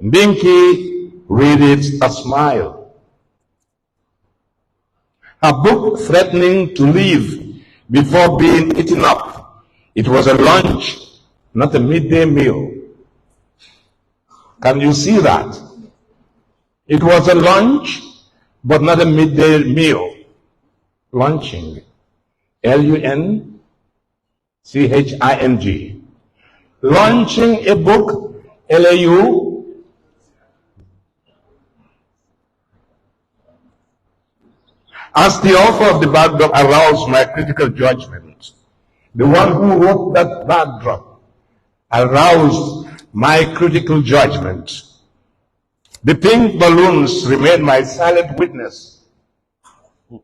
Binky read it a smile. A book threatening to leave before being eaten up. It was a lunch, not a midday meal. Can you see that? It was a lunch, but not a midday meal. Lunching. Lunching. Launching a book, LAU. As the author of the backdrop aroused my critical judgment, the one who wrote that backdrop aroused my critical judgment. The pink balloons remain my silent witness.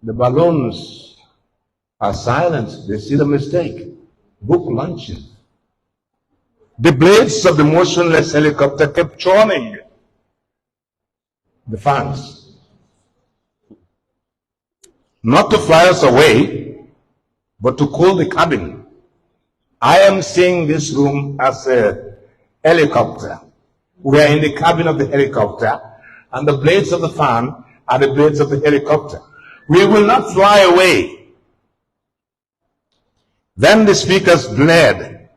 The balloons are silent. They see the mistake. Book launching. The blades of the motionless helicopter kept churning the fans. Not to fly us away, but to cool the cabin. I am seeing this room as a helicopter. We are in the cabin of the helicopter, and the blades of the fan are the blades of the helicopter. We will not fly away. Then the speakers blared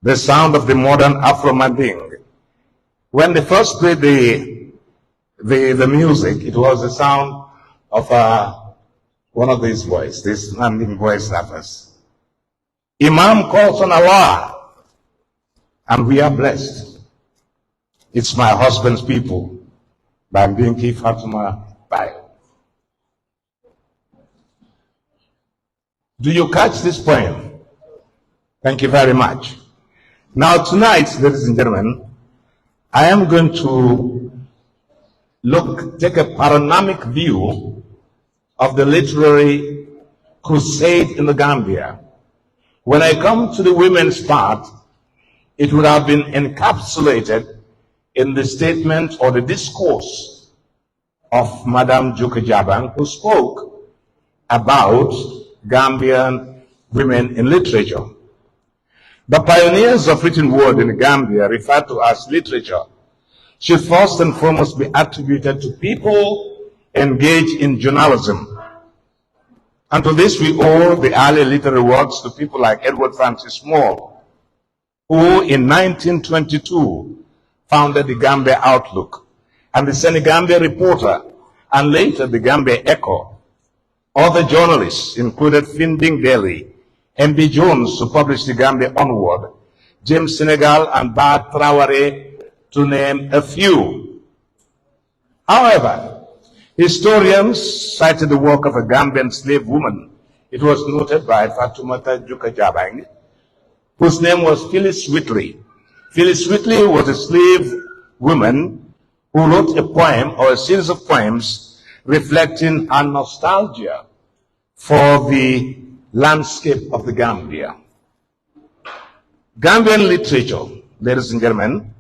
the sound of the modern Afro-Manding. When they first played the music, it was the sound of one of these boys, these Manding voice rappers. Imam calls on Allah, and we are blessed. It's my husband's people by Binky Fatoumatta Bayo. Do you catch this poem? Thank you very much. Now tonight, ladies and gentlemen, I am going to take a panoramic view of the literary crusade in the Gambia. When I come to the women's part, it would have been encapsulated in the statement or the discourse of Madame Juka Jabang, who spoke about Gambian women in literature. The pioneers of written word in Gambia, referred to as literature, should first and foremost be attributed to people engaged in journalism. And to this we owe the early literary works to people like Edward Francis Small, who in 1922 founded the Gambia Outlook, and the Senegambia Reporter, and later the Gambia Echo. Other journalists included Finding Daly, M.B. Jones, who published the Gambia Onward, James Senegal, and Bad Traore, to name a few. However, historians cited the work of a Gambian slave woman. It was noted by Fatoumatta Juka Jabang, whose name was Phyllis Whitley. Phyllis Whitley was a slave woman who wrote a poem or a series of poems reflecting her nostalgia for the landscape of the Gambia. Gambian literature, ladies and gentlemen,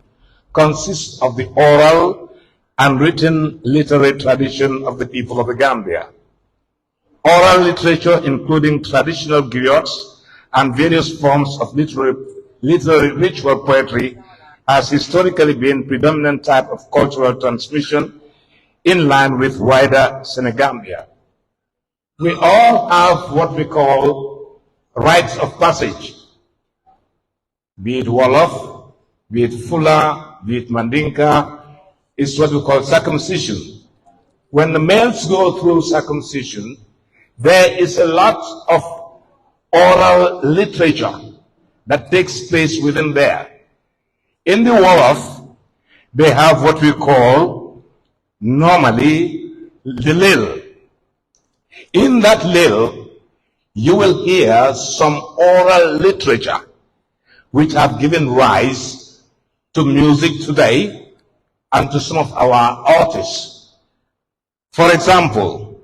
consists of the oral and written literary tradition of the people of the Gambia. Oral literature, including traditional griots and various forms of literary ritual poetry, has historically been predominant type of cultural transmission in line with wider Senegambia. We all have what we call rites of passage, be it Wolof, be it Fula, be it Mandinka. It's what we call circumcision. When the males go through circumcision, there is a lot of oral literature that takes place within there. In the Wolof, they have what we call normally the lil. In that lil, you will hear some oral literature which have given rise to music today and to some of our artists. For example,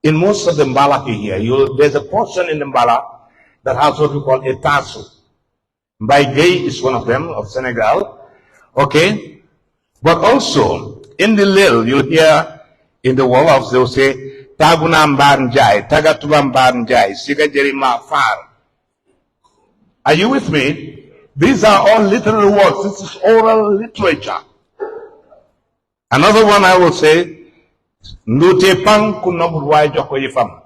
in most of the Mbalaki here, there's a portion in the Mbala that has what we call a tassel. Baigay is one of them, of Senegal. Okay? But also, in the Lil, you'll hear in the Wolof, they'll say, Taguna Mbaranjai, Tagatuba Mbaranjai, Siga Jerima Far. Are you with me? These are all literal words. This is oral literature. Another one I will say, Nute Pang Kunabudwai Joko Yifam.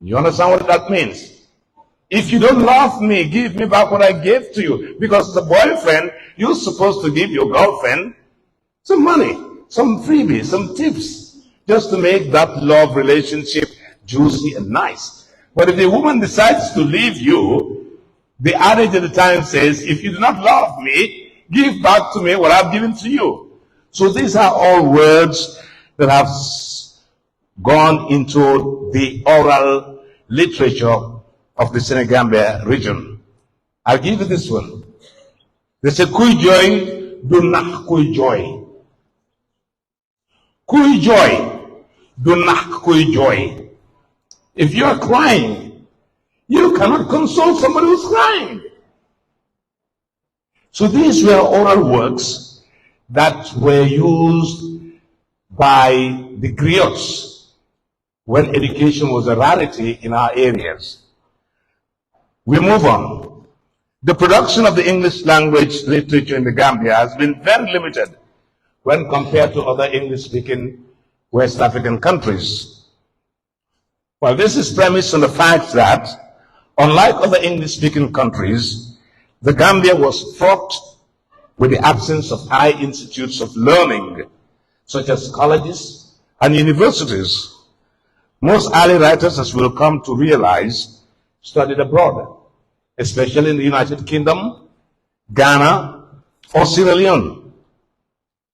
You understand what that means? If you don't love me, give me back what I gave to you. Because as a boyfriend, you're supposed to give your girlfriend some money, some freebies, some tips, just to make that love relationship juicy and nice. But if the woman decides to leave you, the adage at the time says, if you do not love me, give back to me what I've given to you. So these are all words that have gone into the oral literature of the Senegambia region. I'll give you this one. They say, Kui joy, do not kui joy. Kui joy, do not kui joy. If you are crying, you cannot console somebody who's crying. So these were oral works that were used by the griots when education was a rarity in our areas. We move on. The production of the English language literature in the Gambia has been very limited when compared to other English-speaking West African countries. Well, this is premised on the fact that, unlike other English-speaking countries, the Gambia was fraught with the absence of high institutes of learning, such as colleges and universities. Most early writers, as we'll come to realize, studied abroad, especially in the United Kingdom, Ghana, or Sierra Leone.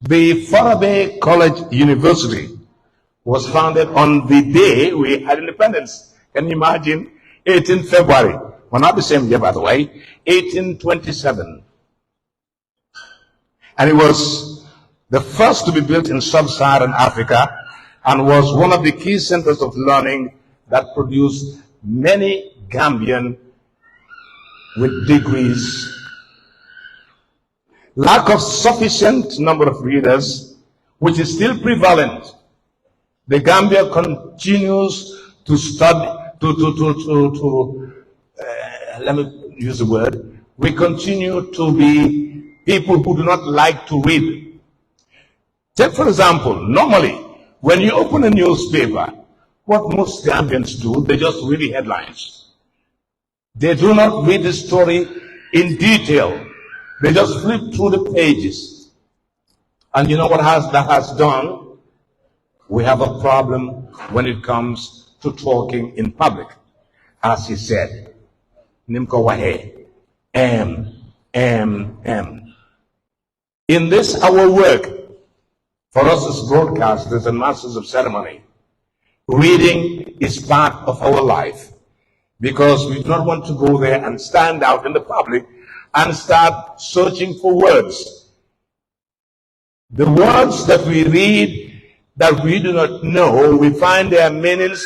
The Farabe College University was founded on the day we had independence. Can you imagine? 18 February. Well, not the same year, by the way, 1827. And it was the first to be built in sub-Saharan Africa and was one of the key centers of learning that produced many Gambian with degrees. Lack of sufficient number of readers, which is still prevalent. The Gambia continues to study, let me use the word, we continue to be people who do not like to read. Take for example, normally, when you open a newspaper, what most Gambians do, they just read the headlines. They do not read the story in detail. They just flip through the pages. And you know what that has done? We have a problem when it comes to talking in public. As he said, Nimko Wahe, M. In this, our work, for us as broadcasters and masters of ceremony, reading is part of our life. Because we do not want to go there and stand out in the public and start searching for words. The words that we read that we do not know, we find their meanings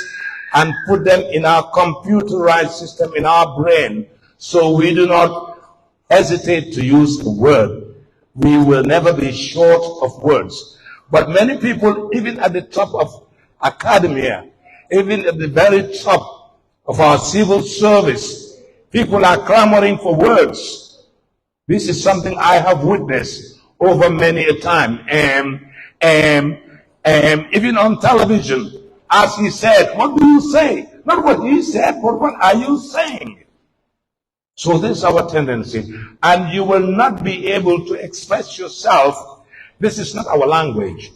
and put them in our computerized system in our brain, so we do not hesitate to use a word. We will never be short of words. But many people, even at the top of academia, even at the very top of our civil service, people are clamoring for words. This is something I have witnessed over many a time. Even on television, as he said, what do you say? Not what he said, but what are you saying? So this is our tendency. And you will not be able to express yourself. This is not our language.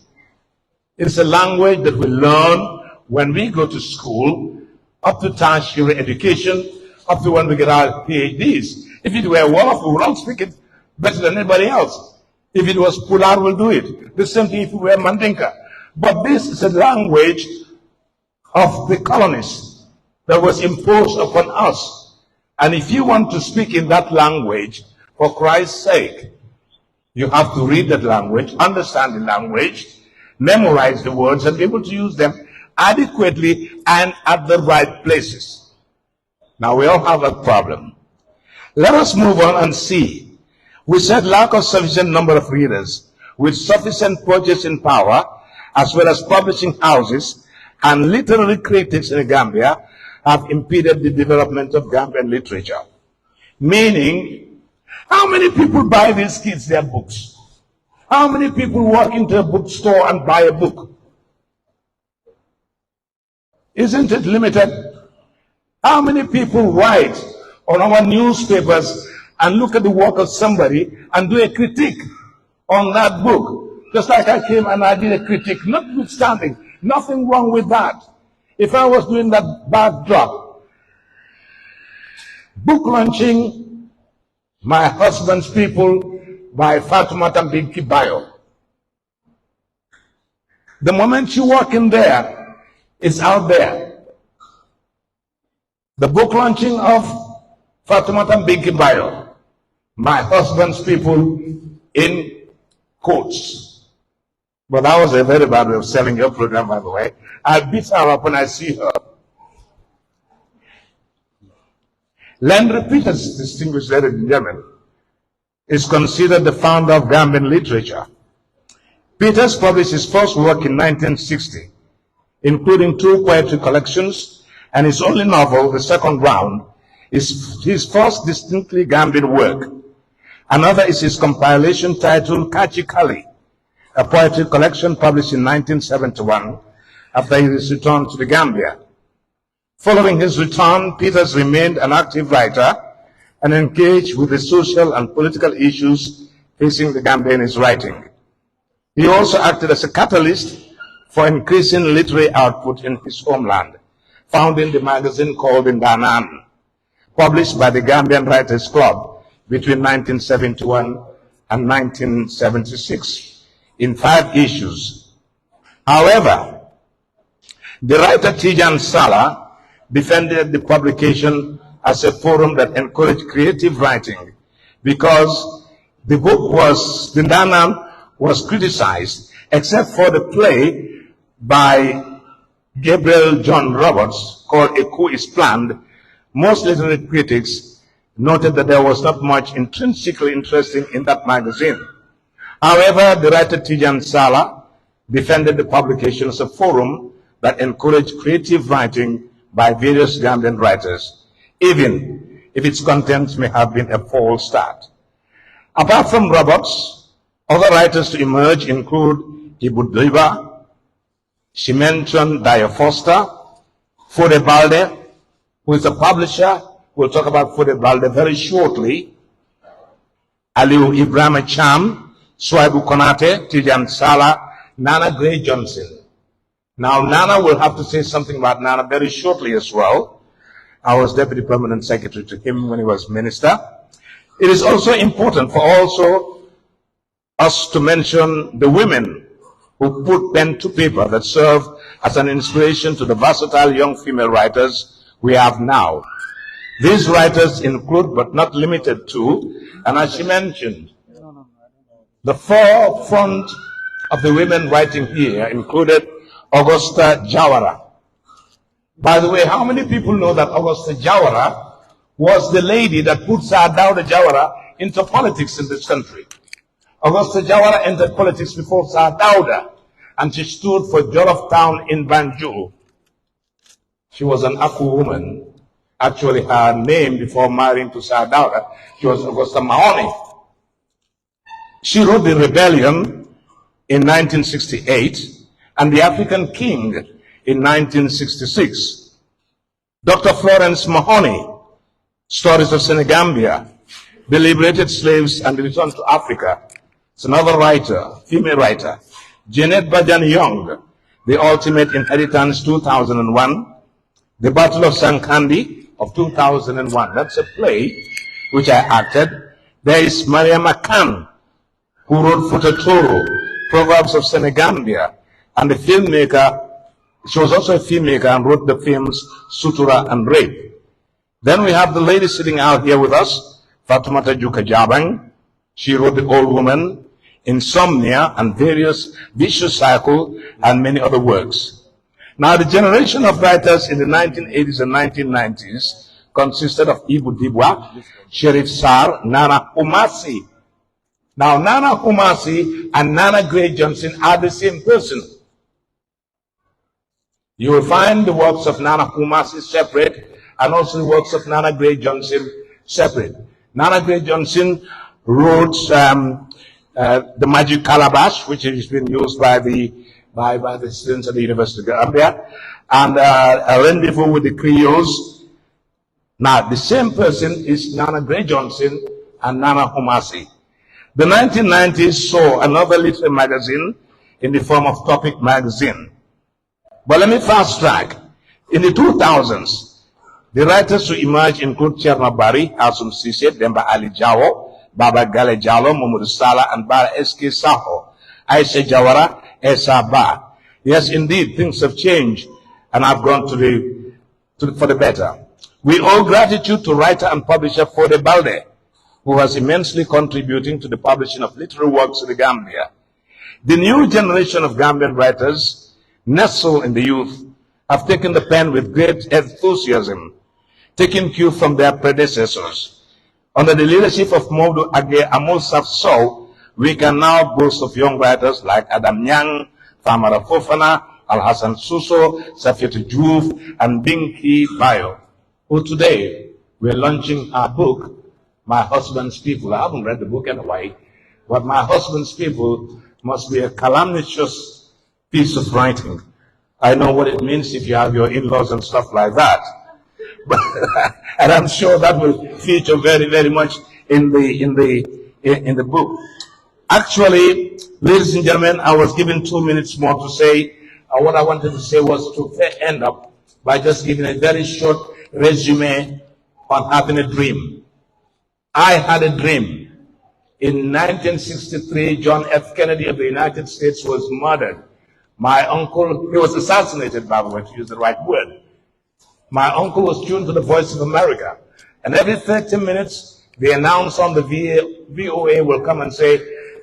It's a language that we learn when we go to school, up to tertiary education, up to when we get our PhDs. If it were Wolof, we would all speak it better than anybody else. If it was Pular, we'll do it. The same thing if we were Mandinka. But this is a language of the colonists that was imposed upon us. And if you want to speak in that language, for Christ's sake, you have to read that language, understand the language, memorize the words, and be able to use them adequately and at the right places. Now we all have a problem. Let us move on and see We said lack of sufficient number of readers with sufficient purchasing power, as well as publishing houses and literary critics in the Gambia, have impeded the development of Gambian literature. Meaning, how many people buy these kids their books? How many people walk into a bookstore and buy a book? Isn't it limited? How many people write on our newspapers and look at the work of somebody and do a critique on that book? Just like I came and I did a critique, notwithstanding, nothing wrong with that. If I was doing that backdrop, book launching, My Husband's People by Fatoumatta Bayo. The moment you walk in there, it's out there. The book launching of Fatoumatta Bayo, My Husband's People, in quotes. But that was a very bad way of selling your program, by the way. I beat her up when I see her. Landry Peters, distinguished ladies and gentlemen, is considered the founder of Gambian literature. Peters published his first work in 1960, including 2 poetry collections, and his only novel, The Second Round, is his first distinctly Gambian work. Another is his compilation titled Kachi Kali, a poetry collection published in 1971 after his return to the Gambia. Following his return, Peters remained an active writer and engaged with the social and political issues facing the Gambia in his writing. He also acted as a catalyst for increasing literary output in his homeland, founding the magazine called Ndanan, published by the Gambian Writers Club between 1971 and 1976 in 5 issues. However, the writer Tijan Sala defended the publication as a forum that encouraged creative writing because the book the Ndanan was criticized, except for the play by Gabriel John Roberts called A Coup is Planned. Most literary critics noted that there was not much intrinsically interesting in that magazine. However, the writer Tijan Sala defended the publication as a forum that encouraged creative writing by various Gambian writers, even if its contents may have been a false start. Apart from Roberts, other writers to emerge include Ibu Driba, she mentioned Dio Foster, Fode Balde, who is a publisher. We'll talk about Fode Balde very shortly. Aliu Ibrahim Cham, Swaibu Konate, Tijan Sala, Nana Gray Johnson. Now, Nana will have to say something about Nana very shortly as well. I was Deputy Permanent Secretary to him when he was Minister. It is also important for us to mention the women who put pen to paper that serve as an inspiration to the versatile young female writers we have now. These writers include, but not limited to, and as she mentioned, the forefront of the women writing here included Augusta Jawara. By the way, how many people know that Augusta Jawara was the lady that put Sir Dawda Jawara into politics in this country? Augusta Jawara entered politics before Sir Dawda, and she stood for Jollof Town in Banjul. She was an Aku woman. Actually, her name before marrying to Sir Dawda, she was Augusta Mahoney. She wrote The Rebellion in 1968 and The African King in 1966. Dr. Florence Mahoney, Stories of Senegambia, The Liberated Slaves and the Return to Africa. It's another writer, female writer. Janet Bajan Young, The Ultimate Inheritance, 2001. The Battle of Sankandi of 2001. That's a play which I acted. There is Maria McCann, who wrote Futatoro, Proverbs of Senegambia, and the filmmaker, she was also a filmmaker and wrote the films Sutura and Rape. Then we have the lady sitting out here with us, Fatoumatta Juka Jabang. She wrote The Old Woman, Insomnia, and various Vicious Cycle, and many other works. Now, the generation of writers in the 1980s and 1990s consisted of Ibu Dibwa, Sherif Sar, Nana Umasi, Now, Nana Kumasi and Nana Gray Johnson are the same person. You will find the works of Nana Kumasi separate and also the works of Nana Gray Johnson separate. Nana Gray Johnson wrote the Magic Calabash, which has been used by the students at the University of Gambia, and a Rendezvous with the Creoles. Now, the same person is Nana Gray Johnson and Nana Kumasi. The 1990s saw another literary magazine in the form of Topic magazine. But let me fast track. In the 2000s, the writers who emerged include Cherno Bari, Asum Sise, Demba Ali Jawo, Baba Gale Jalo, Mamadou Sala, and Bara S.K. Saho, Aisha Jawara, Esa Ba. Yes, indeed, things have changed and have gone for the better. We owe gratitude to writer and publisher Fode Balde, who was immensely contributing to the publishing of literary works in the Gambia. The new generation of Gambian writers, nestled in the youth, have taken the pen with great enthusiasm, taking cue from their predecessors. Under the leadership of Modu Age Amosaf Sow, we can now boast of young writers like Adam Nyang, Famara Fofana, Al-Hassan Suso, Safiatou Diouf, and Binki Bayo, who today we're launching our book, My Husband's People. I haven't read the book anyway, but My Husband's People must be a calamitous piece of writing. I know what it means if you have your in-laws and stuff like that. And I'm sure that will feature very, very much in the book. Actually, ladies and gentlemen, I was given 2 minutes more to say. What I wanted to say was to end up by just giving a very short resume on having a dream. I had a dream. In 1963, John F. Kennedy of the United States was murdered. My uncle, he was assassinated, by the way, to use the right word. My uncle was tuned to the Voice of America. And every 30 minutes, the announcer on the VOA will come and say,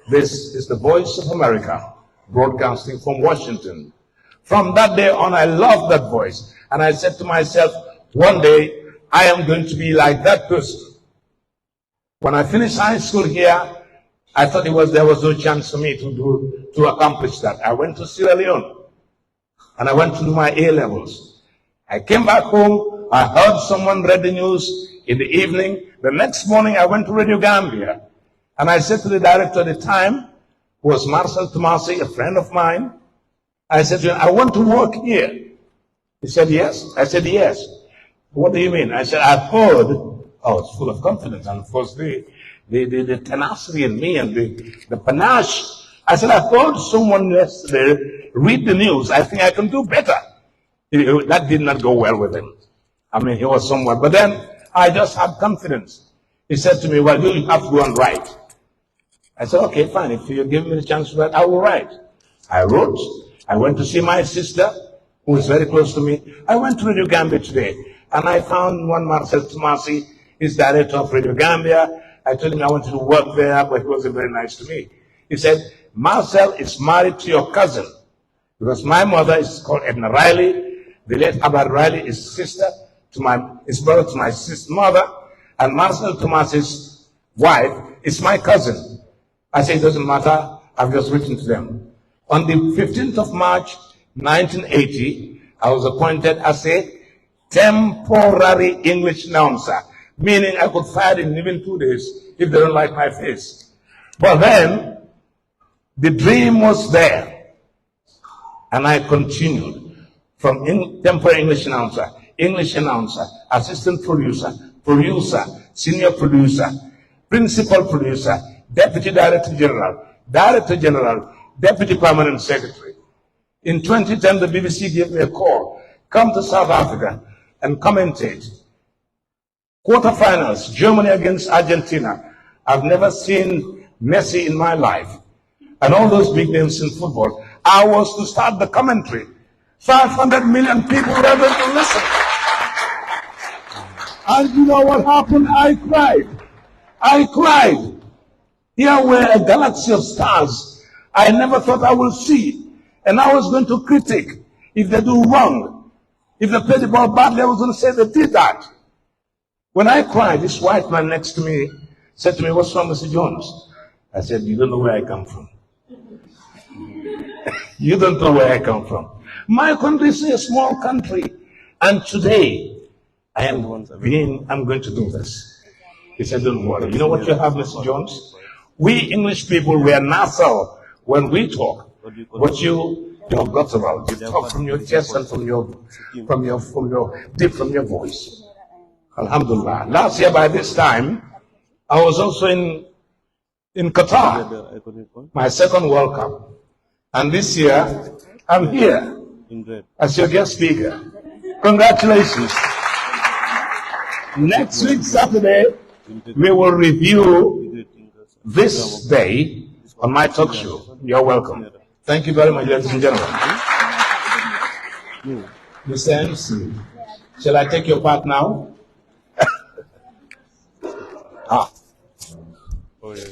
"This is the Voice of America, broadcasting from Washington." From that day on, I loved that voice. And I said to myself, one day, I am going to be like that person. When I finished high school here, I thought there was no chance for me to accomplish that. I went to Sierra Leone, and I went to do my A-levels. I came back home, I heard someone read the news in the evening. The next morning, I went to Radio Gambia, and I said to the director at the time, who was Marcel Tomasi, a friend of mine, I said to him, "I want to work here." He said, "Yes." I said, "Yes." "What do you mean?" I said, "I've heard." I was full of confidence, and of course the tenacity in me and the panache. I said, "I heard someone yesterday read the news. I think I can do better." That did not go well with him. I mean, he was someone. But then I just had confidence. He said to me, "Well, you have to go and write." I said, "Okay, fine. If you give me the chance to write, I will write." I wrote. I went to see my sister, who is very close to me. I went to Radio Gambia today, and I found one Marcel Tomasi, he's director of Radio Gambia. I told him I wanted to work there, but he wasn't very nice to me. He said, "Marcel is married to your cousin," because my mother is called Edna Riley. The late Abad Riley is brother to my sister mother, and Marcel Tomasi's wife is my cousin. I said, "It doesn't matter. I've just written to them." On the 15th of March, 1980, I was appointed as a temporary English announcer, meaning I could fire in even 2 days if they don't like my face. But then, the dream was there, and I continued from temporary English announcer, assistant producer, senior producer, principal producer, deputy director general, deputy permanent secretary. In 2010, the BBC gave me a call. Come to South Africa and commentate. Quarterfinals, Germany against Argentina. I've never seen Messi in my life. And all those big names in football. I was to start the commentary. 500 million people were able to listen. And you know what happened? I cried. Here were a galaxy of stars I never thought I would see. And I was going to critique if they do wrong. If they play the ball badly, I was going to say they did that. When I cried, this white man next to me said to me, "What's wrong, Mr. Jones?" I said, you don't know where I come from. You don't know where I come from. My country is a small country. And today, I'm going to do this. He said, don't worry. You know what you have, Mr. Jones? We English people, we are nasal when we talk. But you're guttural. You talk from your chest and from your deep from your voice. Alhamdulillah. Last year by this time, I was also in Qatar, my second World Cup. And this year, I'm here as your guest speaker. Congratulations. Next week, Saturday, we will review this day on my talk show. You're welcome. Thank you very much, ladies and gentlemen. Mr. Anderson, shall I take your part now?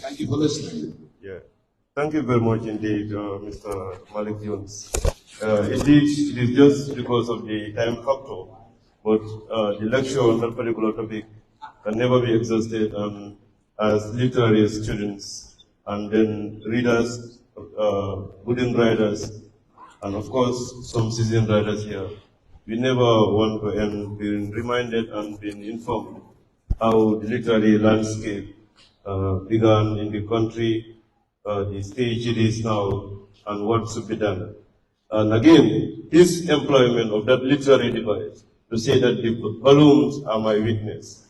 Thank you for listening. Yeah. Thank you very much indeed, Mr. Malik Jones. Indeed, it is just because of the time factor, but the lecture on that particular topic can never be exhausted as literary students and then readers, wooden writers, and of course some seasoned writers here. We never want to end being reminded and being informed how the literary landscape began in the country, the stage it is now, and what should be done. And again, his employment of that literary device to say that the volumes are my witness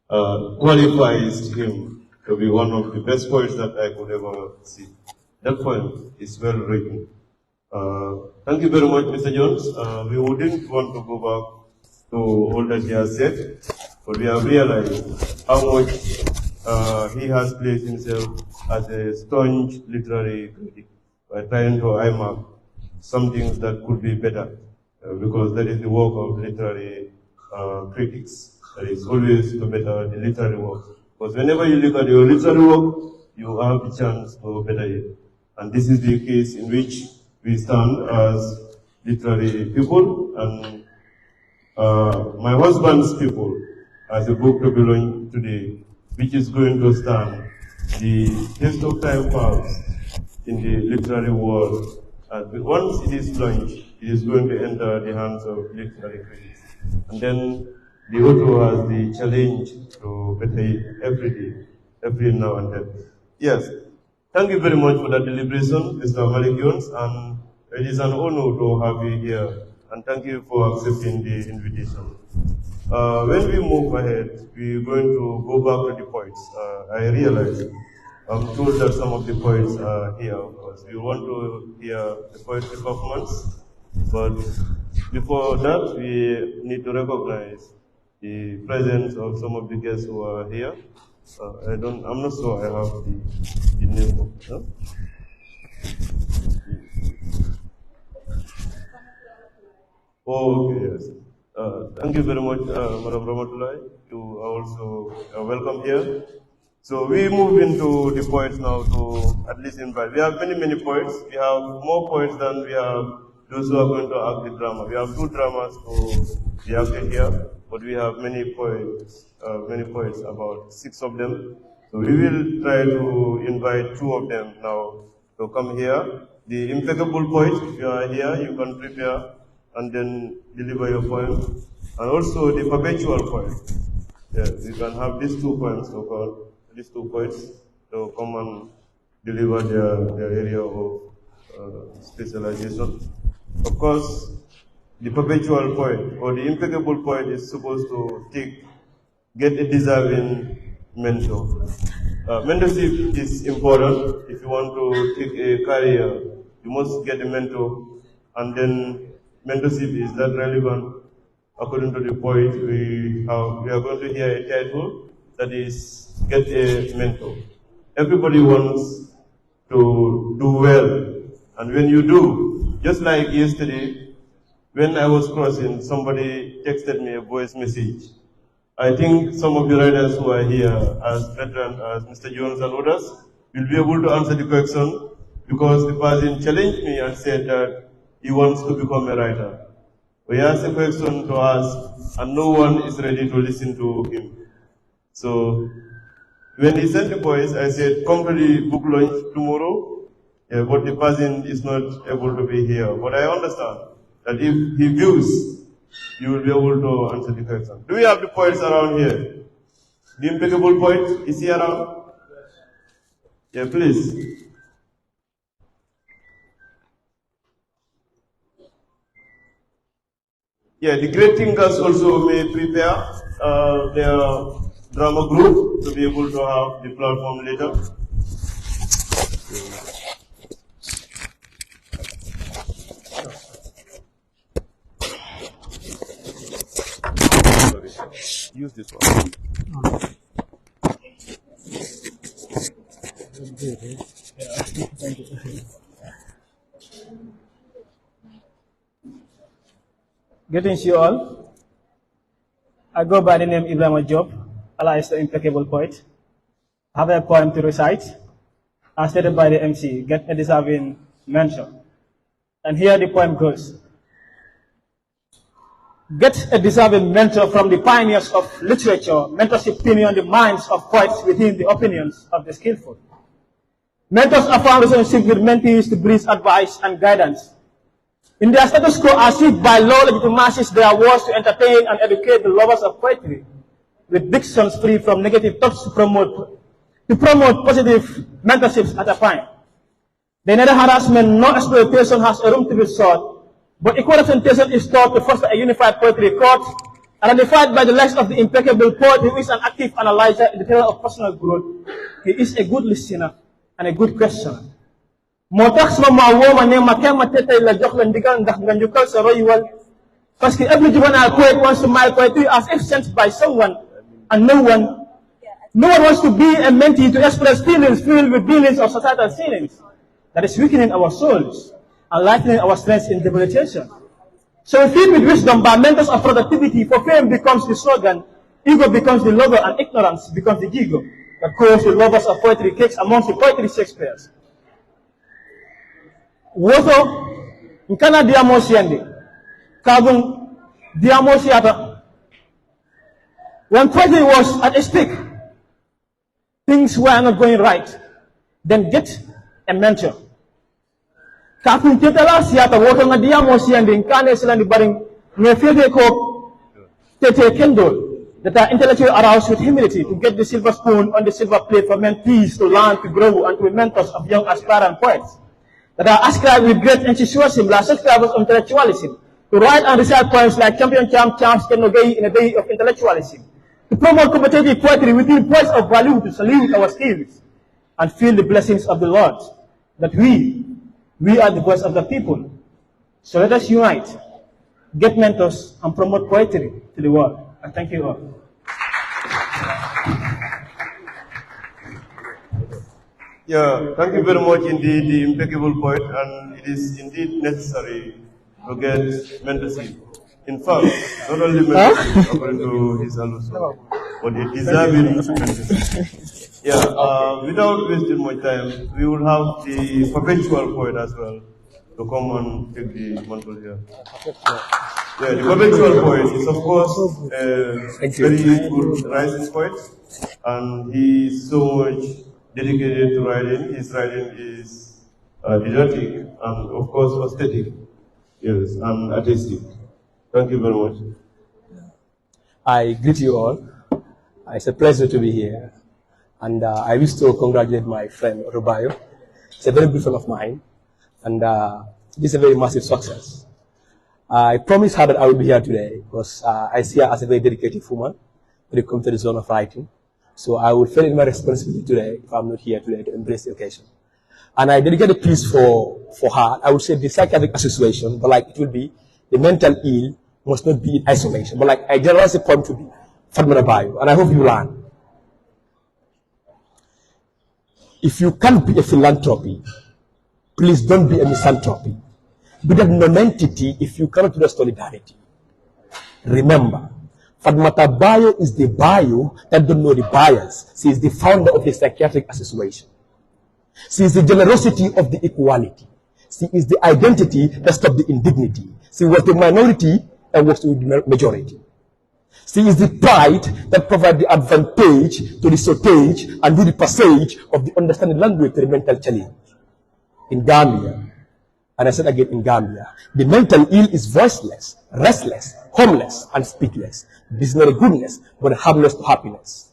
qualifies him to be one of the best poets that I could ever see. That poem is well written. Thank you very much, Mr. Jones. We wouldn't want to go back to all that he has said, but we have realized how much he has placed himself as a staunch literary critic by trying to IMAC some things that could be better, because that is the work of literary critics. That is always to better the literary work. Because whenever you look at your literary work, you have the chance to better it. And this is the case in which we stand as literary people, and my husband's people has a book to be launched today, which is going to stand the test of time past in the literary world. And once it is launched, it is going to enter the hands of literary critics. And then the author has the challenge to better it every day, every now and then. Yes, thank you very much for that deliberation, Mr. Malik Jones, and it is an honor to have you here, and thank you for accepting the invitation. When we move ahead, we're going to go back to the poets. I realize, I'm told that some of the poets are here, of course. We want to hear the poetry performance, but before that, we need to recognize the presence of some of the guests who are here. I'm not sure I have the name of them. Oh, okay, yes. Thank you very much, Madam Ramatulai. You are also welcome here. So we move into the poets now to at least invite. We have many poets. We have more poets than we have those who are going to act the drama. We have 2 dramas to be acted here, but we have many poets, about 6 of them. So we will try to invite 2 of them now to come here. The impeccable poet, if you are here, you can prepare and then deliver your poem. And also the perpetual poet. Yes, you can have these 2 poems to call. These 2 poets to come and deliver their area of specialization. Of course, the perpetual poet or the impeccable poet is supposed to get a deserving mentor. Mentorship is important. If you want to take a career, you must get a mentor, and then mentorship is that relevant. According to the poet, we are going to hear a title that is Get a Mentor. Everybody wants to do well, and when you do, just like yesterday, when I was crossing, somebody texted me a voice message. I think some of the writers who are here, as veterans as Mr. Jones and others, will be able to answer the question, because the person challenged me and said that he wants to become a writer. We asked a question to ask, and no one is ready to listen to him. So When he sent the boys, I said, come to the book launch tomorrow, but the person is not able to be here. But I understand that if he views, you will be able to answer the question. Do we have the poets around here? The impeccable poet, is he around? Yeah, please. Yeah, the great thinkers also may prepare their drama group to be able to have the platform later. Use this one. Thank you. Greetings you all. I go by the name Ibrahim Job, alias the impeccable poet. I have a poem to recite, as stated by the MC, get a deserving mention. And here the poem goes. Get a deserving mentor from the pioneers of literature. Mentorship pinning on the minds of poets within the opinions of the skillful. Mentors are found relationship with mentees to breeze advice and guidance. In their status quo are seek by law legitimacies their words to entertain and educate the lovers of poetry, with dictions free from negative thoughts to promote positive mentorships at a time. They neither harassment nor exploitation has a room to be sought, but equal representation is taught to foster a unified poetry court, identified by the likes of the impeccable poet who is an active analyzer in the field of personal growth. He is a good listener and a good questioner. Moo tax ma woo ma ne ma kenn ma tetay la jox la ndigal ndax nga njukkal sa royuwal. Parce que every juvenile poet wants to make poetry as if sent by someone, and no one wants to be a mentee to express feelings filled with dealings of societal feelings. That is weakening our souls and lightening our strengths in debilitation. So we feed with wisdom by mentors of productivity, for fame becomes the slogan, ego becomes the logo, and ignorance becomes the gigo that calls the lovers of poetry cakes amongst the poetry Shakespeare's. Woto nkana diamo siende kabun diamo siata. When poetry was at stake, things were not going right, then get a mentor. Kafin tetala siata woto nga diamo siende nkane silani baring ngefete ko tete kendol that are intellectually aroused with humility to get the silver spoon on the silver plate for mentees to learn, to grow, and to be mentors of young aspirant poets that are ascribed with great enthusiasm, like subscribers of intellectualism, to write and recite poems like Champion Champs Kenogay in a day of intellectualism, to promote competitive poetry within poets of value, to salute our skills, and feel the blessings of the Lord, that we are the voice of the people. So let us unite, get mentors, and promote poetry to the world. I thank you all. Yeah, thank you very much indeed, the impeccable poet, and it is indeed necessary to get mentorship. In fact, not only mentorship, according to his also, but a deserving mentorship. Yeah, without wasting much time, we will have the perpetual poet as well to come and take the mantle here. Yeah, the perpetual poet is of course a very good rising poet, and he is so much dedicated to writing. His writing is didactic and of course aesthetic, yes, and artistic. Thank you very much. I greet you all. It's a pleasure to be here. And I wish to congratulate my friend Bayo. He's a very good friend of mine. And this is a very massive success. I promised her that I will be here today because I see her as a very dedicated woman when it comes to the zone of writing. So I will feel in my responsibility today if I'm not here today to embrace the occasion. And I dedicate a piece for her. I would say the psychiatric association, but like it will be the mental ill must not be in isolation. But like I generalize the point to be Fatoumatta Bayo, and I hope you learn. If you can't be a philanthropy, please don't be a misanthropy. Be that non-entity if you cannot do the solidarity. Remember, Fatoumatta Bayo is the Bayo that don't know the buyers. She is the founder of the Psychiatric Association. She is the generosity of the equality. She is the identity that stopped the indignity. She was the minority and was the majority. She is the pride that provides the advantage to the shortage and do the passage of the understanding language to the mental challenge. In Gambia, and I said again in Gambia, the mental ill is voiceless, restless, homeless, and speechless. This is not a goodness, but a harmless to happiness.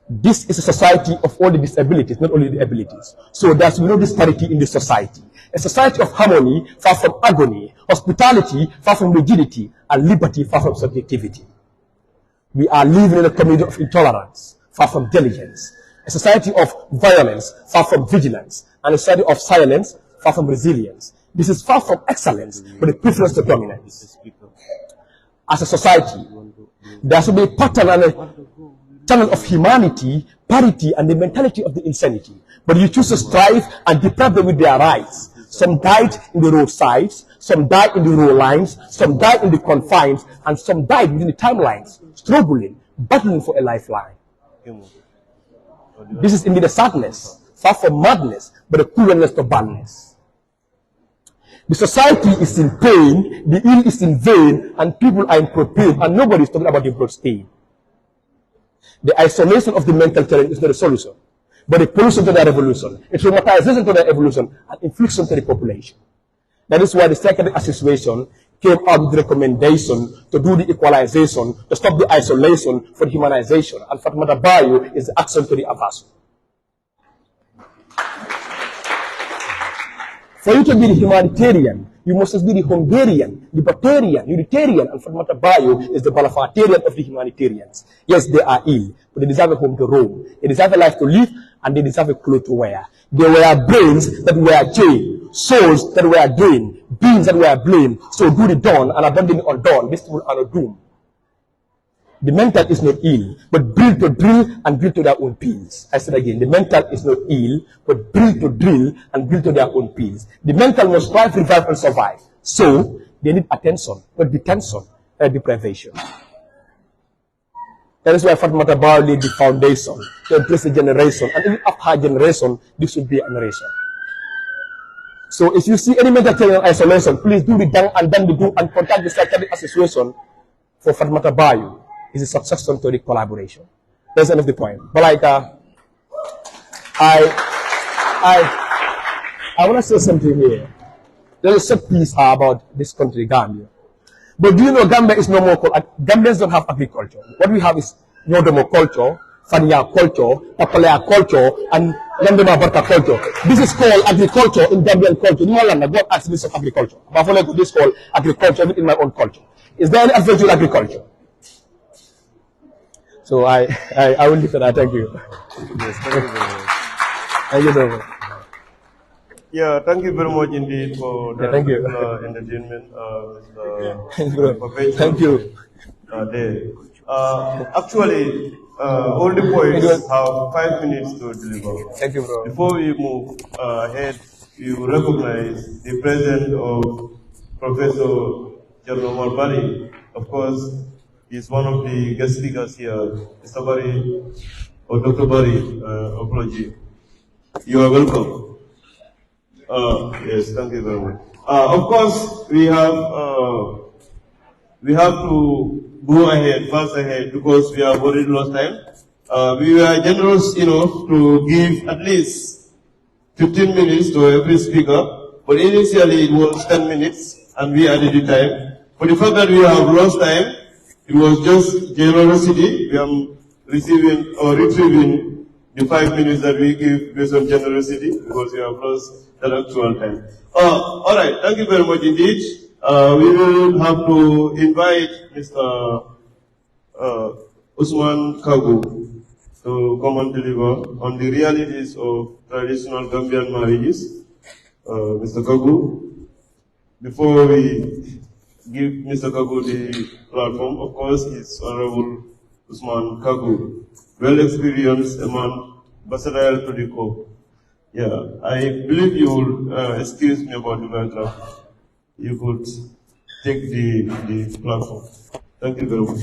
This is a society of all the disabilities, not only the abilities. So there's no disparity in the society. A society of harmony, far from agony, hospitality, far from rigidity, and liberty, far from subjectivity. We are living in a community of intolerance, far from diligence. A society of violence, far from vigilance. And a society of silence, far from resilience. This is far from excellence, but a preference to dominance. As a society, there should be a pattern and a channel of humanity, parity, and the mentality of the insanity. But you choose to strive and deprive them with their rights. Some died in the roadsides, some died in the row lines, some died in the confines, and some died within the timelines, struggling, battling for a lifeline. This is indeed a sadness, far from madness, but a cruelness to badness. The society is in pain, the ill is in vain, and people are in propane, and nobody is talking about the blood stain. The isolation of the mental challenge is not a solution, but a pollution to their revolution, a traumatization to their evolution, and infliction to the population. That is why the Psychiatric Association came out with the recommendation to do the equalization, to stop the isolation for the humanization, and Fatoumatta Bayo is the action to the aversion. For you to be the humanitarian, you must be the Hungarian, libertarian, Unitarian, and Fatoumatta Bayo is the Balafatarian of the humanitarians. Yes, they are ill, but they deserve a home to roam. They deserve a life to live, and they deserve a clothes to wear. They were brains that were chained, souls that were drained, beings that were blamed. So do the dawn and abandon the undone. This will are not doomed. The mental is not ill, but built to drill and built to their own pills. I said again, the mental is not ill, but built to drill and built to their own pills. The mental must strive, revive, and survive. So they need attention, not detention and deprivation. That is why Fatoumatta Bayo laid the foundation to embrace the generation, and even after her generation, this should be a narration. So if you see any mental challenge isolation, please do the done and done the do and contact the Psychiatric Association for Fatoumatta Bayo. Is a successor to the collaboration. That's the end of the point. But like, I want to say something here. There is a set piece about this country, Gambia. But do you know Gambia is no more, Gambians don't have agriculture. What we have is Nyodomo culture, Fania culture, Tapalea culture, and Gambia Barka culture. This is called agriculture in Gambian culture. God asked me of agriculture. But this is called agriculture in my own culture. Is there any advantage in agriculture? So I will leave it at that. Thank you. Yes, thank you very much. Thank you so much. Yeah, thank you very much indeed for that thank you. entertainment, Thank you. Actually, all the points have 5 minutes to deliver. Thank you, bro. Before we move ahead, you recognize the presence of Professor Chernomar Bari. Of course, he's one of the guest speakers here, Mr. Bari, or Dr. Bari, apology. You are welcome. Yes, thank you very much. Of course, we have to go ahead, fast ahead, because we have already lost time. We were generous enough to give at least 15 minutes to every speaker, but initially it was 10 minutes, and we added the time. For the fact that we have lost time, it was just generosity. We are receiving or retrieving the 5 minutes that we give based on generosity, because we have lost that actual time. All right, thank you very much indeed. We will have to invite Mr. Usman Kagu to come and deliver on the realities of traditional Gambian marriages. Mr. Kagu, before we give Mr. Kagu the platform, of course, is Honorable Usman Kagu, well experienced, a man versatile to the core. Yeah, I believe you will excuse me about the background. You could take the platform. Thank you very much.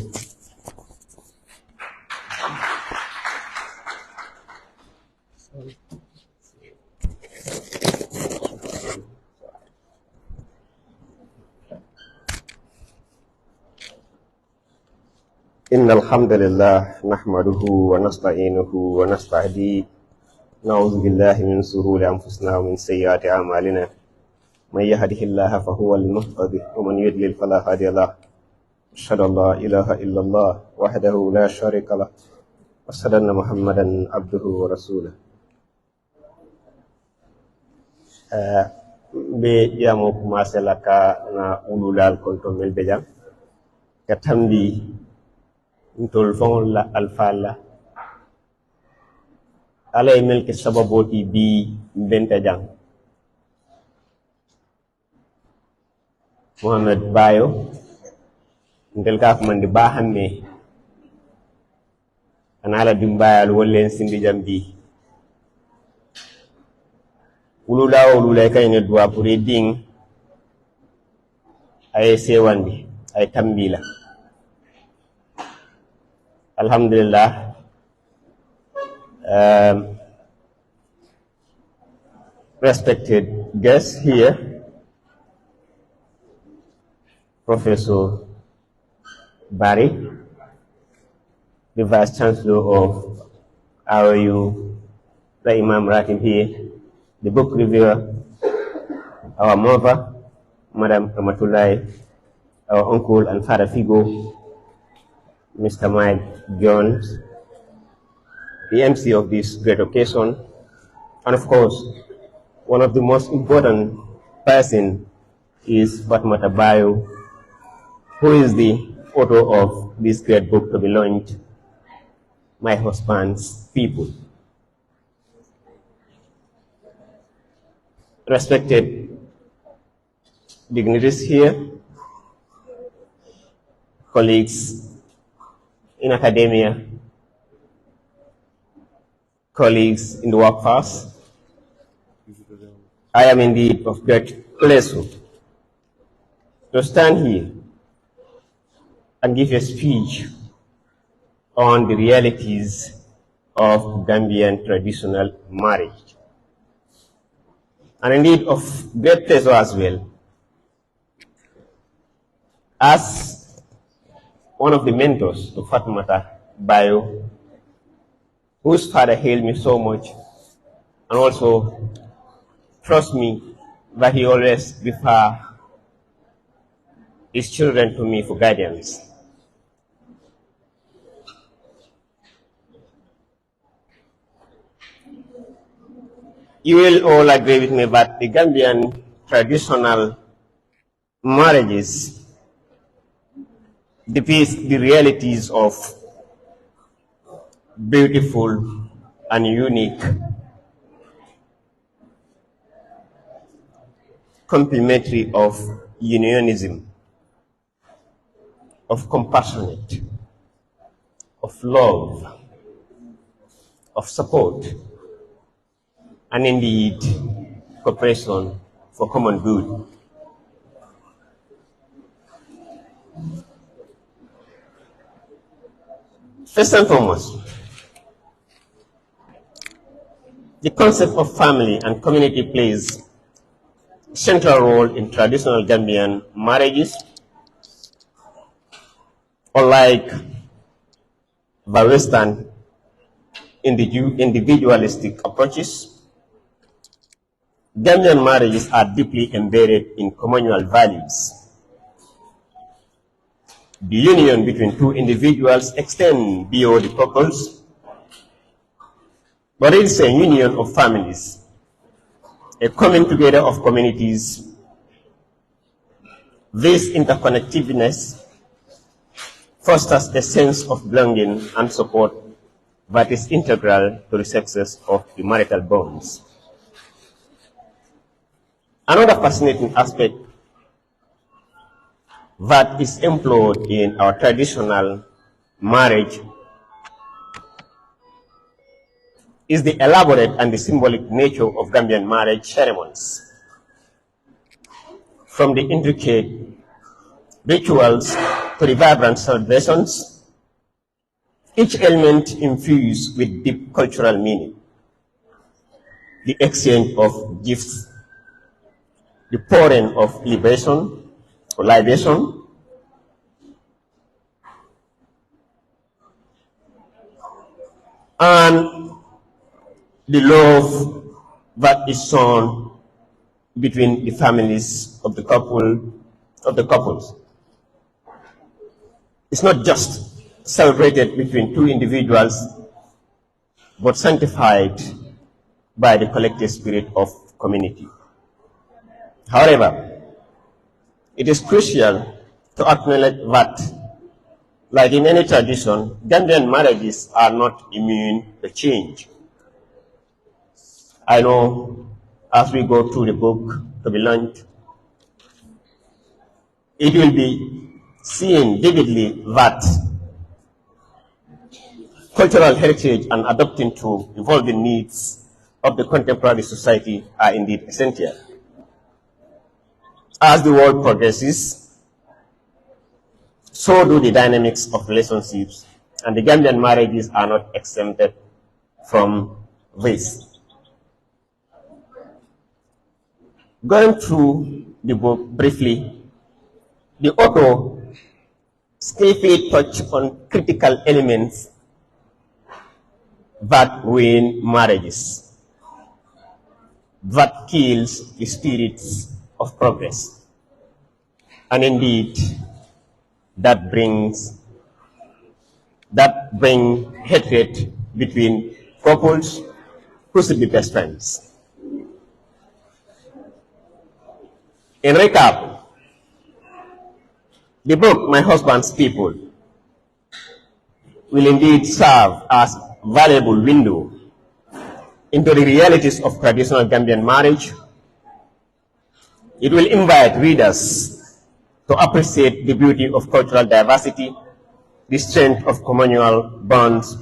إن الحمد لله نحمده ونستعينه ونستهديه نعوذ بالله من شرور أنفسنا ومن سيئات أعمالنا من يهده الله فهو المهتدي ومن يضلل فلا هادي له أشهد أن لا إله إلا الله وحده لا شريك له وأشهد أن محمدا عبده ورسوله be jamo commencé la ka na ululal konto mel be jam ka tambi ntol fon la alfala alay mel ke sababoti bi benta jam Muhammad Bayo ndel ka ko mandi ba hamme anala dimbayal wollen sindi jam bi ulula ulula kayne dua pour ding ay sewandi ay tambila alhamdulillah respected guests here, Professor Barry, the Vice Chancellor of ROU, the Imam Ratib here, the book reviewer, our mother, Madam Ramatulai, our uncle and father Figo, Mr. Mike Jones, the MC of this great occasion, and of course, one of the most important person is Fatoumatta Bayo, who is the author of this great book to be launched, My Husband's People. Respected dignitaries here, colleagues in academia, colleagues in the workforce, I am indeed of great pleasure to stand here and give a speech on the realities of Gambian traditional marriage. And indeed of great pleasure as well, as one of the mentors of Fatoumatta Bayo, whose father hailed me so much and also trust me that he always refer his children to me for guidance. You will all agree with me that the Gambian traditional marriages depicts the realities of beautiful and unique complementary of unionism, of compassionate, of love, of support, and indeed cooperation for common good. First and foremost, the concept of family and community plays a central role in traditional Gambian marriages. Unlike the Western individualistic approaches, Gambian marriages are deeply embedded in communal values. The union between two individuals extends beyond the couples, but it is a union of families, a coming together of communities. This interconnectedness fosters a sense of belonging and support that is integral to the success of the marital bonds. Another fascinating aspect that is employed in our traditional marriage is the elaborate and the symbolic nature of Gambian marriage ceremonies. From the intricate rituals to the vibrant celebrations, each element infused with deep cultural meaning. The exchange of gifts, the pouring of libation, and the love that is shown between the families of the couples. It's not just celebrated between two individuals, but sanctified by the collective spirit of community. However, it is crucial to acknowledge that, like in any tradition, Gambian marriages are not immune to change. I know as we go through the book to be launched, it will be seen vividly that cultural heritage and adapting to evolving needs of the contemporary society are indeed essential. As the world progresses, so do the dynamics of relationships, and the Gambian marriages are not exempted from this. Going through the book briefly, the author skillfully touched on critical elements that ruin marriages, that kills the spirits of progress, and indeed that bring hatred between couples who should be best friends. In recap, the book My Husband's People will indeed serve as a valuable window into the realities of traditional Gambian marriage. It will invite readers to appreciate the beauty of cultural diversity, the strength of communal bonds,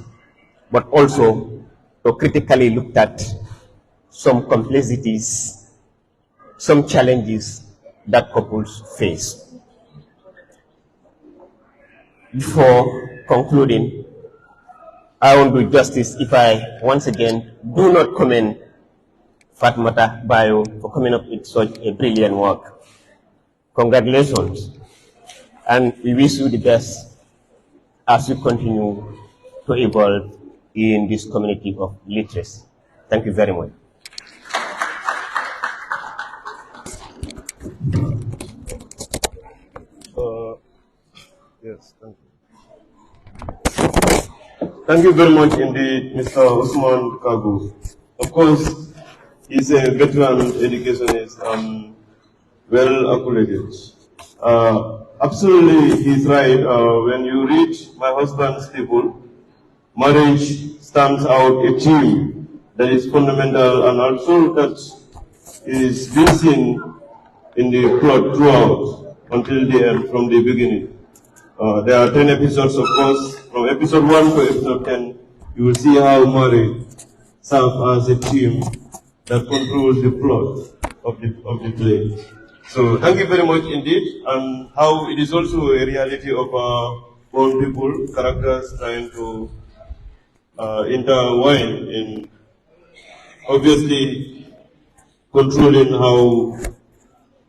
but also to critically look at some complexities, some challenges that couples face. Before concluding, I won't do justice if I once again do not commend Fatoumatta Bayo for coming up with such a brilliant work. Congratulations, and we wish you the best as you continue to evolve in this community of literacy. Thank you very much. Yes, thank you. Thank you very much indeed, Mr. Usman Kagu. Of course, he's a veteran educationist and well acclimated. Absolutely, he's right. When you read My Husband's People, marriage stands out a theme that is fundamental and also that is being seen in the plot throughout until the end, from the beginning. There are 10 episodes, of course. From episode 1 to episode 10, you will see how marriage serves as a theme that controls the plot of the play. So thank you very much indeed, and how it is also a reality of our own people, characters trying to intertwine in obviously controlling how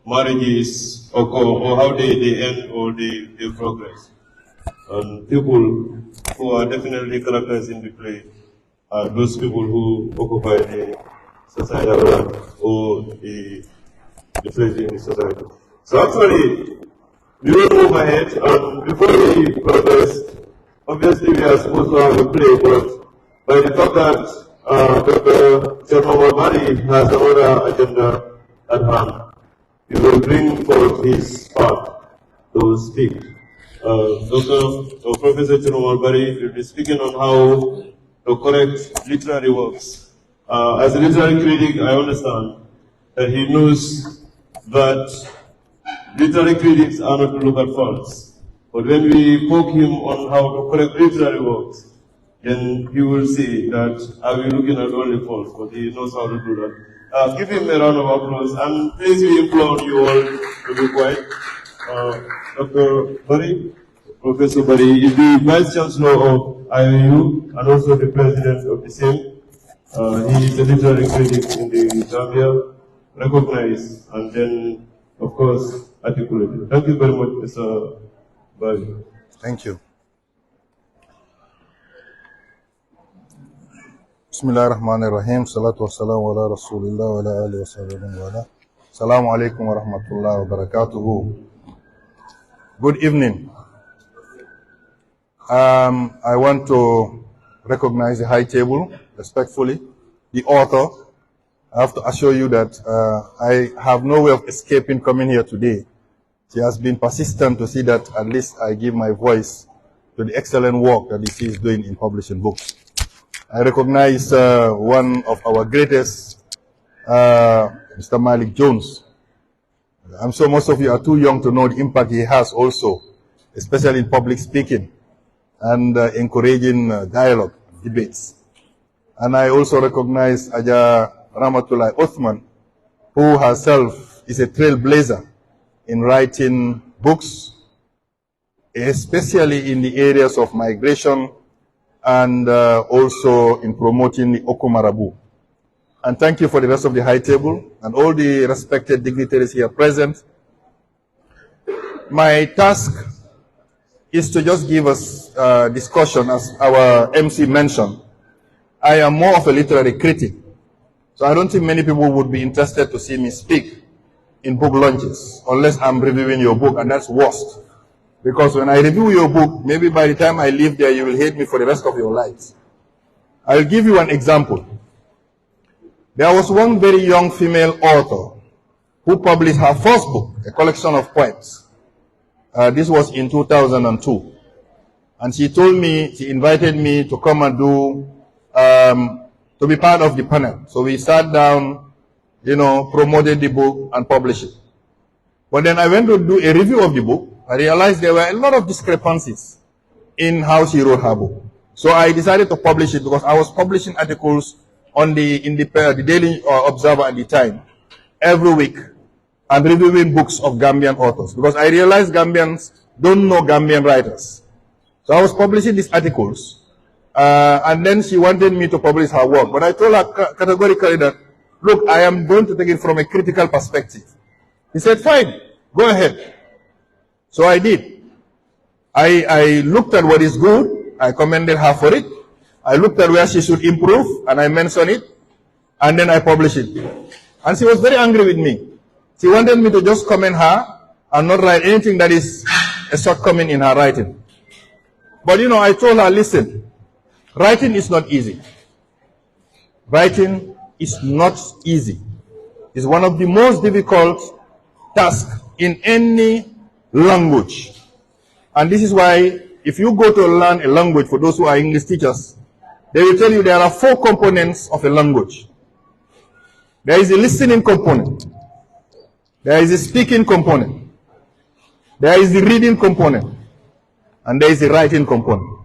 marriages occur or how they end or they progress. And people who are definitely characters in the play are those people who occupy the societal land or the place in the society. So actually, we will move ahead, and before we progress, obviously we are supposed to have a play, but by the fact that Dr. Fatoumatta Bayo has another agenda at hand, we will bring forth his part to speak. Professor Fatoumatta Bayo will be speaking on how to correct literary works. As a literary critic, I understand that he knows that literary critics are not to look at faults. But when we poke him on how to correct literary works, then he will see that are we looking at only faults, but he knows how to do that. Give him a round of applause, and please we implore you all to be quiet. Dr. Bayo, Professor Bayo is the Vice Chancellor of IOU and also the President of the same. He is a literary critic in the Gambia, recognized and then, of course, articulated. Thank you very much, Mr. Bayo. Thank you. Bismillahirrahmanirrahim. Salatu wassalamu ala Rasulillah wa ala alihi wa sahbihi wa ala. Assalamu alaikum wa rahmatullahi wa barakatuhu. Good evening. I want to recognize the high table, respectfully. The author, I have to assure you that I have no way of escaping coming here today. She has been persistent to see that at least I give my voice to the excellent work that she is doing in publishing books. I recognize one of our greatest, Mr. Malik Jones. I'm sure most of you are too young to know the impact he has also, especially in public speaking and encouraging dialogue, debates. And I also recognize Aja Ramatullah Othman, who herself is a trailblazer in writing books, especially in the areas of migration and also in promoting the Okumarabu. And thank you for the rest of the high table and all the respected dignitaries here present. My task is to just give us discussion, as our MC mentioned. I am more of a literary critic, so I don't think many people would be interested to see me speak in book launches, unless I'm reviewing your book, and that's worst. Because when I review your book, maybe by the time I leave there, you will hate me for the rest of your lives. I'll give you an example. There was one very young female author who published her first book, a collection of poems. This was in 2002. And she told me, she invited me to come and to be part of the panel. So we sat down, promoted the book and published it. But then I went to do a review of the book. I realized there were a lot of discrepancies in how she wrote her book. So I decided to publish it because I was publishing articles on in the Daily Observer at the time, every week, and reviewing books of Gambian authors. Because I realized Gambians don't know Gambian writers. So I was publishing these articles, and then she wanted me to publish her work. But I told her categorically that, look, I am going to take it from a critical perspective. He said, fine, go ahead. So I did. I looked at what is good. I commended her for it. I looked at where she should improve, and I mentioned it. And then I published it. And she was very angry with me. She wanted me to just comment her and not write anything that is a shortcoming in her writing. But I told her, listen, writing is not easy. Writing is not easy. It's one of the most difficult tasks in any language. And this is why if you go to learn a language, for those who are English teachers, they will tell you there are 4 components of a language. There is a listening component. There is a speaking component. There is the reading component. And there is the writing component.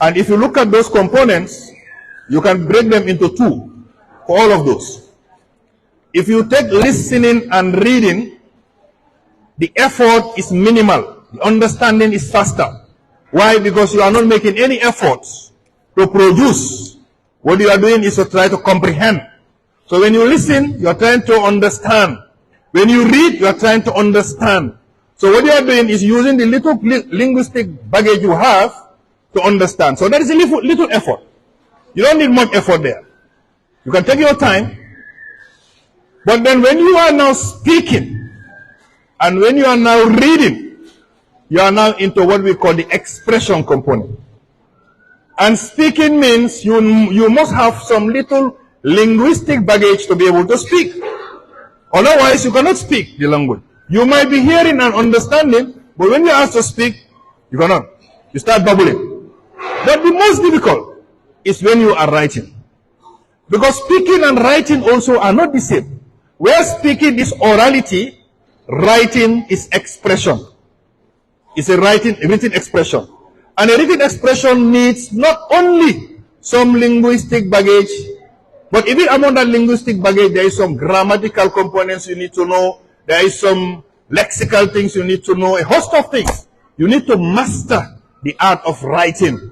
And if you look at those components, you can break them into 2 for all of those. If you take listening and reading, the effort is minimal. The understanding is faster. Why? Because you are not making any efforts to produce. What you are doing is to try to comprehend. So when you listen, you are trying to understand. When you read, you are trying to understand. So what you are doing is using the little linguistic baggage you have to understand. So that is a little effort. You don't need much effort there. You can take your time. But then when you are now speaking, and when you are now reading, you are now into what we call the expression component. And speaking means you must have some little linguistic baggage to be able to speak. Otherwise, you cannot speak the language. You might be hearing and understanding, but when you are asked to speak, you cannot. You start bubbling. But the most difficult is when you are writing. Because speaking and writing also are not the same. Where speaking is orality, writing is expression. It's a written expression. And a written expression needs not only some linguistic baggage, but even among that linguistic baggage, there is some grammatical components you need to know. There is some lexical things you need to know, a host of things. You need to master the art of writing.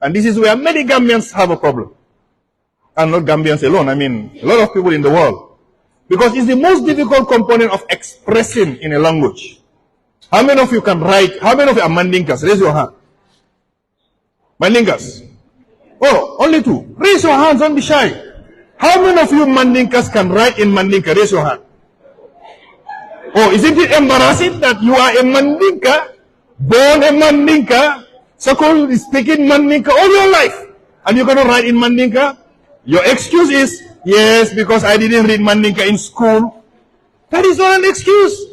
And this is where many Gambians have a problem. And not Gambians alone, I mean, a lot of people in the world. Because it's the most difficult component of expressing in a language. How many of you can write? How many of you are Mandinkas? Raise your hand. Mandinkas. Oh, only 2. Raise your hands, don't be shy. How many of you Mandinkas can write in Mandinka? Raise your hand. Oh, isn't it embarrassing that you are a Mandinka, born a Mandinka, so-called speaking Mandinka all your life, and you're going to write in Mandinka? Your excuse is, yes, because I didn't read Mandinka in school. That is not an excuse.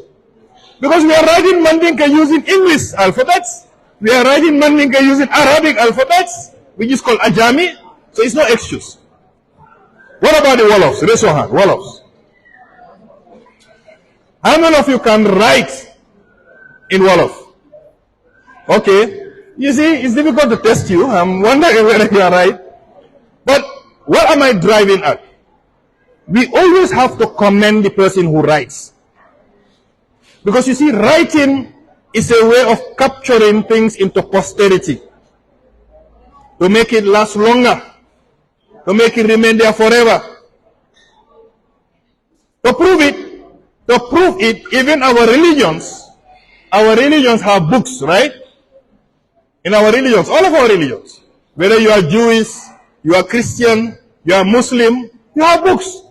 Because we are writing Mandinka using English alphabets. We are writing Mandinka using Arabic alphabets, which is called Ajami. So it's no excuse. What about the Wolofs? Raise your hand. Wolofs. How many of you can write in Wolof? Okay. You see, it's difficult to test you. I'm wondering whether you are right. But what am I driving at? We always have to commend the person who writes. Because you see, writing is a way of capturing things into posterity. To make it last longer. To make it remain there forever. To prove it, even our religions have books, right? In our religions, all of our religions. Whether you are Jewish, you are Christian, you are Muslim, you have books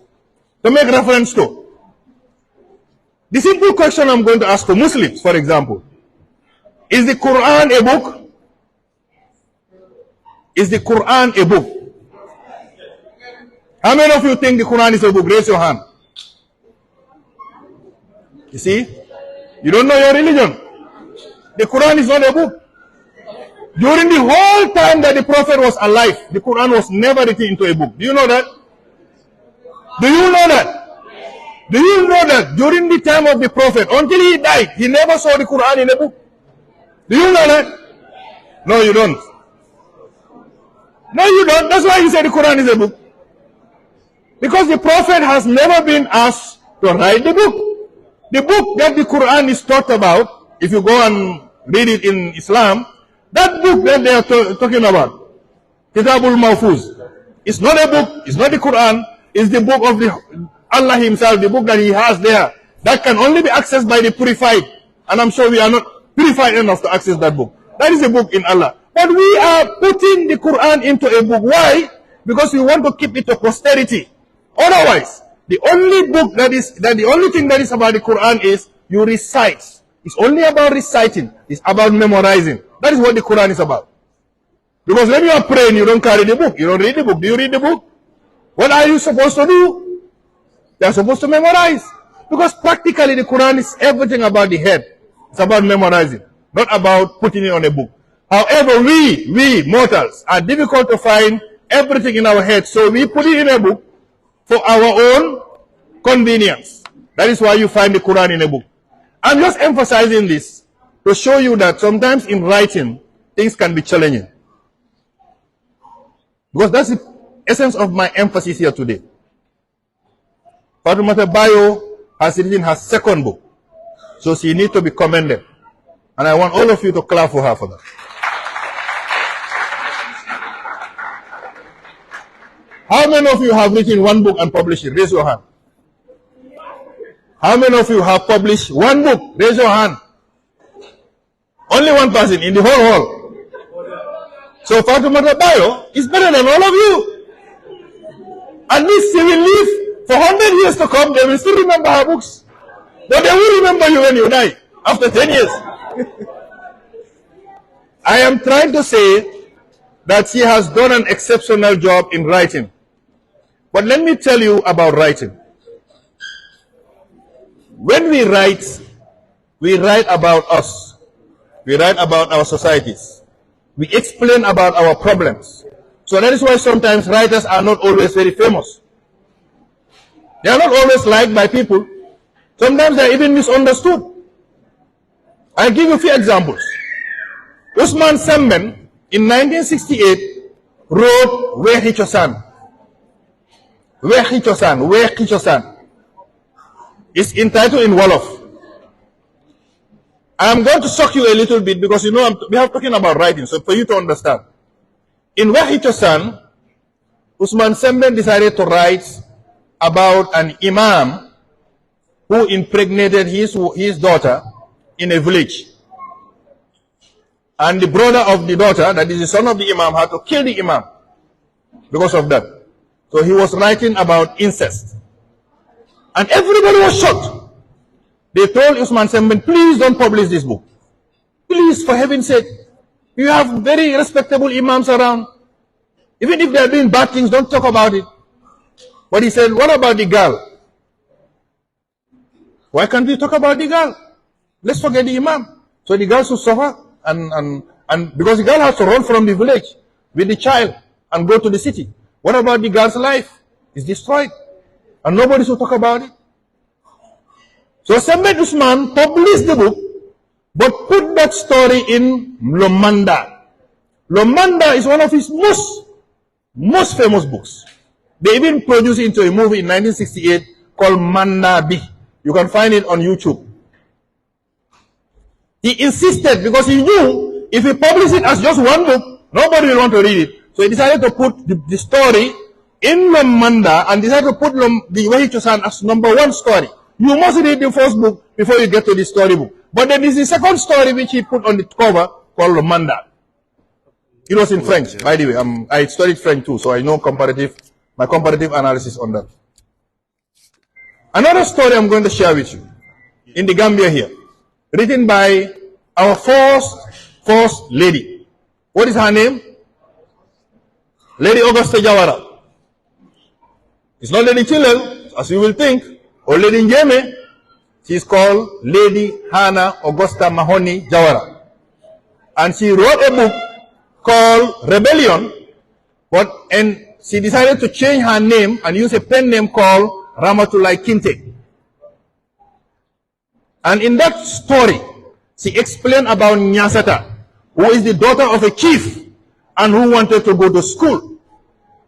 to make reference to. The simple question I'm going to ask for Muslims, for example, is the Quran a book? Is the Quran a book? How many of you think the Quran is a book? Raise your hand. You see? You don't know your religion. The Quran is not a book. During the whole time that the Prophet was alive, the Quran was never written into a book. Do you know that? Do you know that? Do you know that during the time of the Prophet, until he died, he never saw the Quran in a book? Do you know that? No, you don't. No, you don't. That's why you say the Quran is a book. Because the Prophet has never been asked to write the book. The book that the Quran is taught about, if you go and read it in Islam, that book that they are talking about, Kitabul Mahfuz, it's not a book, it's not the Quran, it's the book of Allah himself, the book that he has there, that can only be accessed by the purified. And I'm sure we are not purified enough to access that book. That is a book in Allah. But we are putting the Quran into a book. Why? Because we want to keep it to posterity. Otherwise, the only thing that is about the Quran is you recite. It's only about reciting. It's about memorizing. That is what the Quran is about. Because when you are praying, you don't carry the book. You don't read the book. Do you read the book? What are you supposed to do? You are supposed to memorize. Because practically the Quran is everything about the head. It's about memorizing, not about putting it on a book. However, we mortals are difficult to find everything in our head. So we put it in a book for our own convenience. That is why you find the Quran in a book. I'm just emphasizing this to show you that sometimes in writing, things can be challenging. Because that's the essence of my emphasis here today. Fatoumatta Bayo has written her second book. So she needs to be commended. And I want all of you to clap for her for that. How many of you have written one book and published it? Raise your hand. How many of you have published one book? Raise your hand. Only one person in the whole hall. So Fatoumatta Bayo is better than all of you. At least she will live for 100 years to come. They will still remember her books. But they will remember you when you die, after 10 years. I am trying to say that she has done an exceptional job in writing. But let me tell you about writing. When we write about us. We write about our societies. We explain about our problems. So that is why sometimes writers are not always very famous. They are not always liked by people. Sometimes they are even misunderstood. I'll give you a few examples. Usman Semben in 1968 wrote Wehi Chosan. Wehi Chosan. Wehi Chosan. It's entitled in Wolof. I'm going to shock you a little bit because you know we are talking about writing, so for you to understand. In Wehi Chosan, Usman Semben decided to write about an imam who impregnated his daughter in a village. And the brother of the daughter, that is the son of the imam, had to kill the imam because of that. So he was writing about incest. And everybody was shocked. They told Usman Sembène, please don't publish this book. Please, for heaven's sake. You have very respectable imams around. Even if they are doing bad things, don't talk about it. But he said, what about the girl? Why can't we talk about the girl? Let's forget the imam. So the girl should suffer, and because the girl has to run from the village with the child and go to the city. What about the girl's life? It's destroyed. And nobody should talk about it. So Sembène Usman published the book, but put that story in Lomanda. Lomanda is one of his most famous books. They even produced it into a movie in 1968 called Mandabi. You can find it on YouTube. He insisted because he knew if he published it as just one book, nobody will want to read it. So he decided to put the story in Lomanda and decided to put the Wahi Chosan as #1 story. You must read the first book before you get to the storybook. But then there's the second story which he put on the cover called Lomanda. It was in French, by the way. I studied French too, so I know my comparative analysis on that. Another story I'm going to share with you in the Gambia here, written by our first lady. What is her name? Lady Augusta Jawara. It's not Lady Chilwell, as you will think, or Lady Njeme. She's called Lady Hannah Augusta Mahoney Jawara. And she wrote a book called Rebellion, and she decided to change her name and use a pen name called Ramatulai Kinte. And in that story, she explained about Nyasata, who is the daughter of a chief and who wanted to go to school.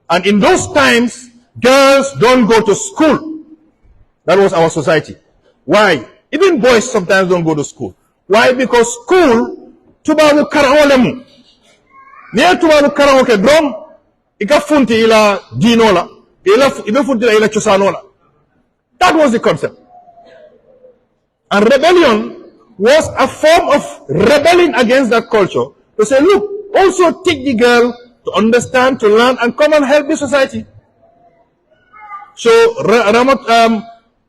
And in those times, girls don't go to school. That was our society. Why? Even boys sometimes don't go to school. Why? Because school, tubabu karawolemu. Niya tubabu karawoke drum, ika funti ila dinola, ila funti ila chosanola. That was the concept. And rebellion was a form of rebelling against that culture. To say, look, also take the girl to understand, to learn, and come and help the society. So,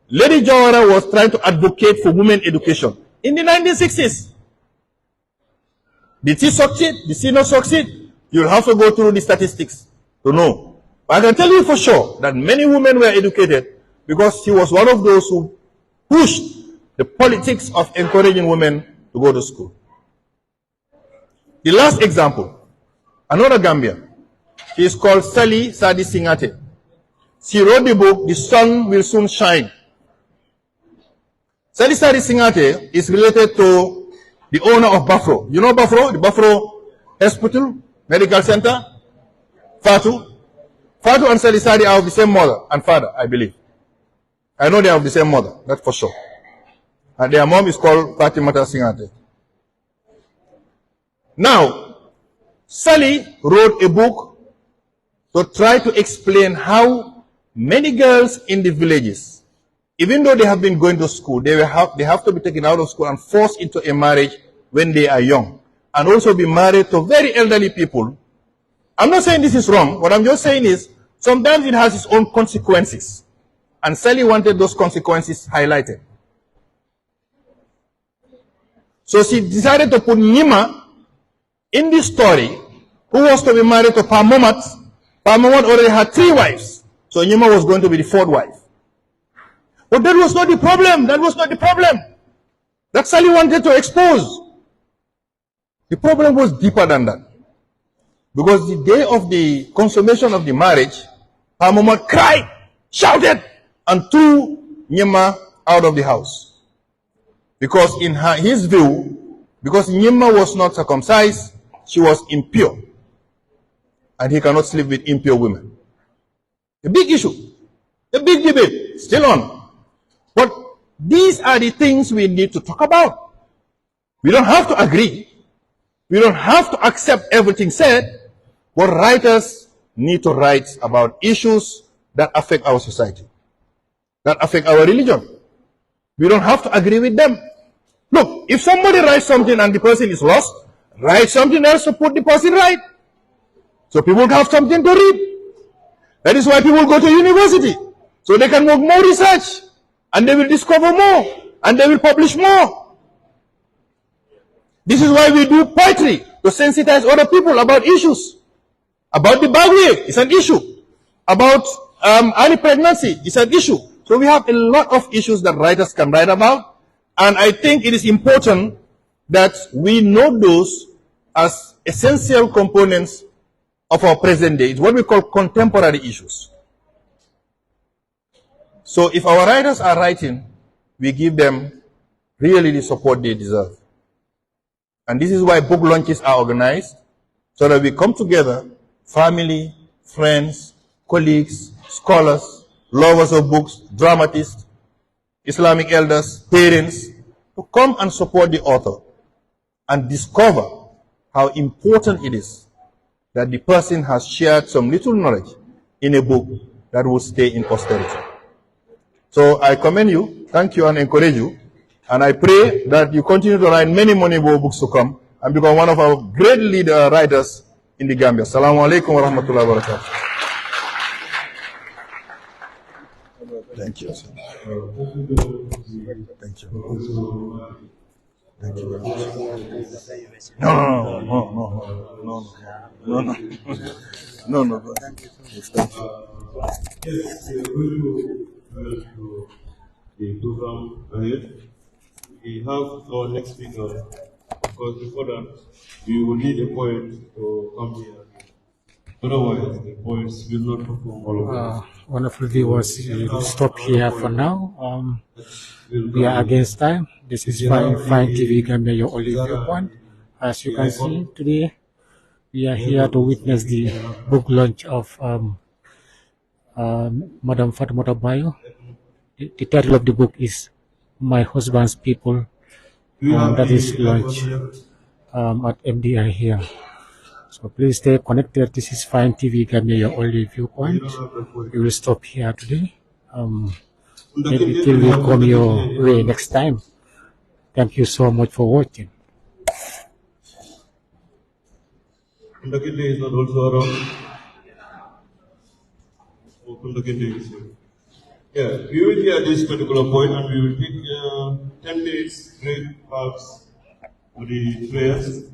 Lady Jawara was trying to advocate for women education in the 1960s. Did she succeed? Did she not succeed? You'll have to go through the statistics to know. But I can tell you for sure that many women were educated because she was one of those who pushed the politics of encouraging women to go to school. The last example, another Gambian. She is called Sally Sadi Singate. She wrote the book, The Sun Will Soon Shine. Sally Sadi Singate is related to the owner of Bafro. You know Bafro? The Bafro Hospital, Medical Center? Fatu and Sally Sadi are of the same mother and father, I believe. I know they are of the same mother, that's for sure. And their mom is called Fatoumatta Singate. Now, Sally wrote a book to try to explain how many girls in the villages, even though they have been going to school, they have to be taken out of school and forced into a marriage when they are young. And also be married to very elderly people. I'm not saying this is wrong. What I'm just saying is, sometimes it has its own consequences. And Sally wanted those consequences highlighted. So she decided to put Nima in this story, who was to be married to Pamomat. Pamomat already had 3 wives. So Nima was going to be the 4th wife. But that was not the problem. That was not the problem. That Sally wanted to expose. The problem was deeper than that. Because the day of the consummation of the marriage, Pamomat cried, shouted, and threw Nima out of the house. Because in his view, because Nima was not circumcised, she was impure. And he cannot sleep with impure women. A big issue. A big debate. Still on. But these are the things we need to talk about. We don't have to agree. We don't have to accept everything said. But writers need to write about issues that affect our society, that affect our religion. We don't have to agree with them. Look, if somebody writes something and the person is lost, write something else to put the person right. So people have something to read. That is why people go to university, so they can make more research, and they will discover more, and they will publish more. This is why we do poetry, to sensitize other people about issues. About the Bagwe, it's an issue. About early pregnancy, it's an issue. So we have a lot of issues that writers can write about, and I think it is important that we know those as essential components of our present day. It's what we call contemporary issues. So if our writers are writing, we give them really the support they deserve. And this is why book launches are organized, so that we come together, family, friends, colleagues, scholars, lovers of books, dramatists, Islamic elders, parents, to come and support the author and discover how important it is that the person has shared some little knowledge in a book that will stay in posterity. So I commend you, thank you, and encourage you. And I pray that you continue to write many more books to come and become one of our great leader writers in the Gambia. Assalamu alaikum wa rahmatullahi wa barakatuh. Thank you. Thank you. Thank you very much. No. Thank you. Yes, we are going to the program ahead. We have our next speaker. Of course, before that, we will need a poet to come here. Otherwise, the poets will not perform all of them. Wonderful viewers, we'll stop here for now. We are against time. This is Fine TV Gambia, your only viewpoint. As you can see today, we are here to witness the book launch of Madam Fatoumatta Bayo. The title of the book is My Husband's People. That is launched at MDI here. So please stay connected. This is Fine TV Gambia, your only viewpoint. We will stop here today. Maybe till we come your way next time. Thank you so much for watching. Kundakinde is not also around. Oh, Kundakinde is here. Yeah, we will hear this particular point and we will take 10 minutes break perhaps for the prayers.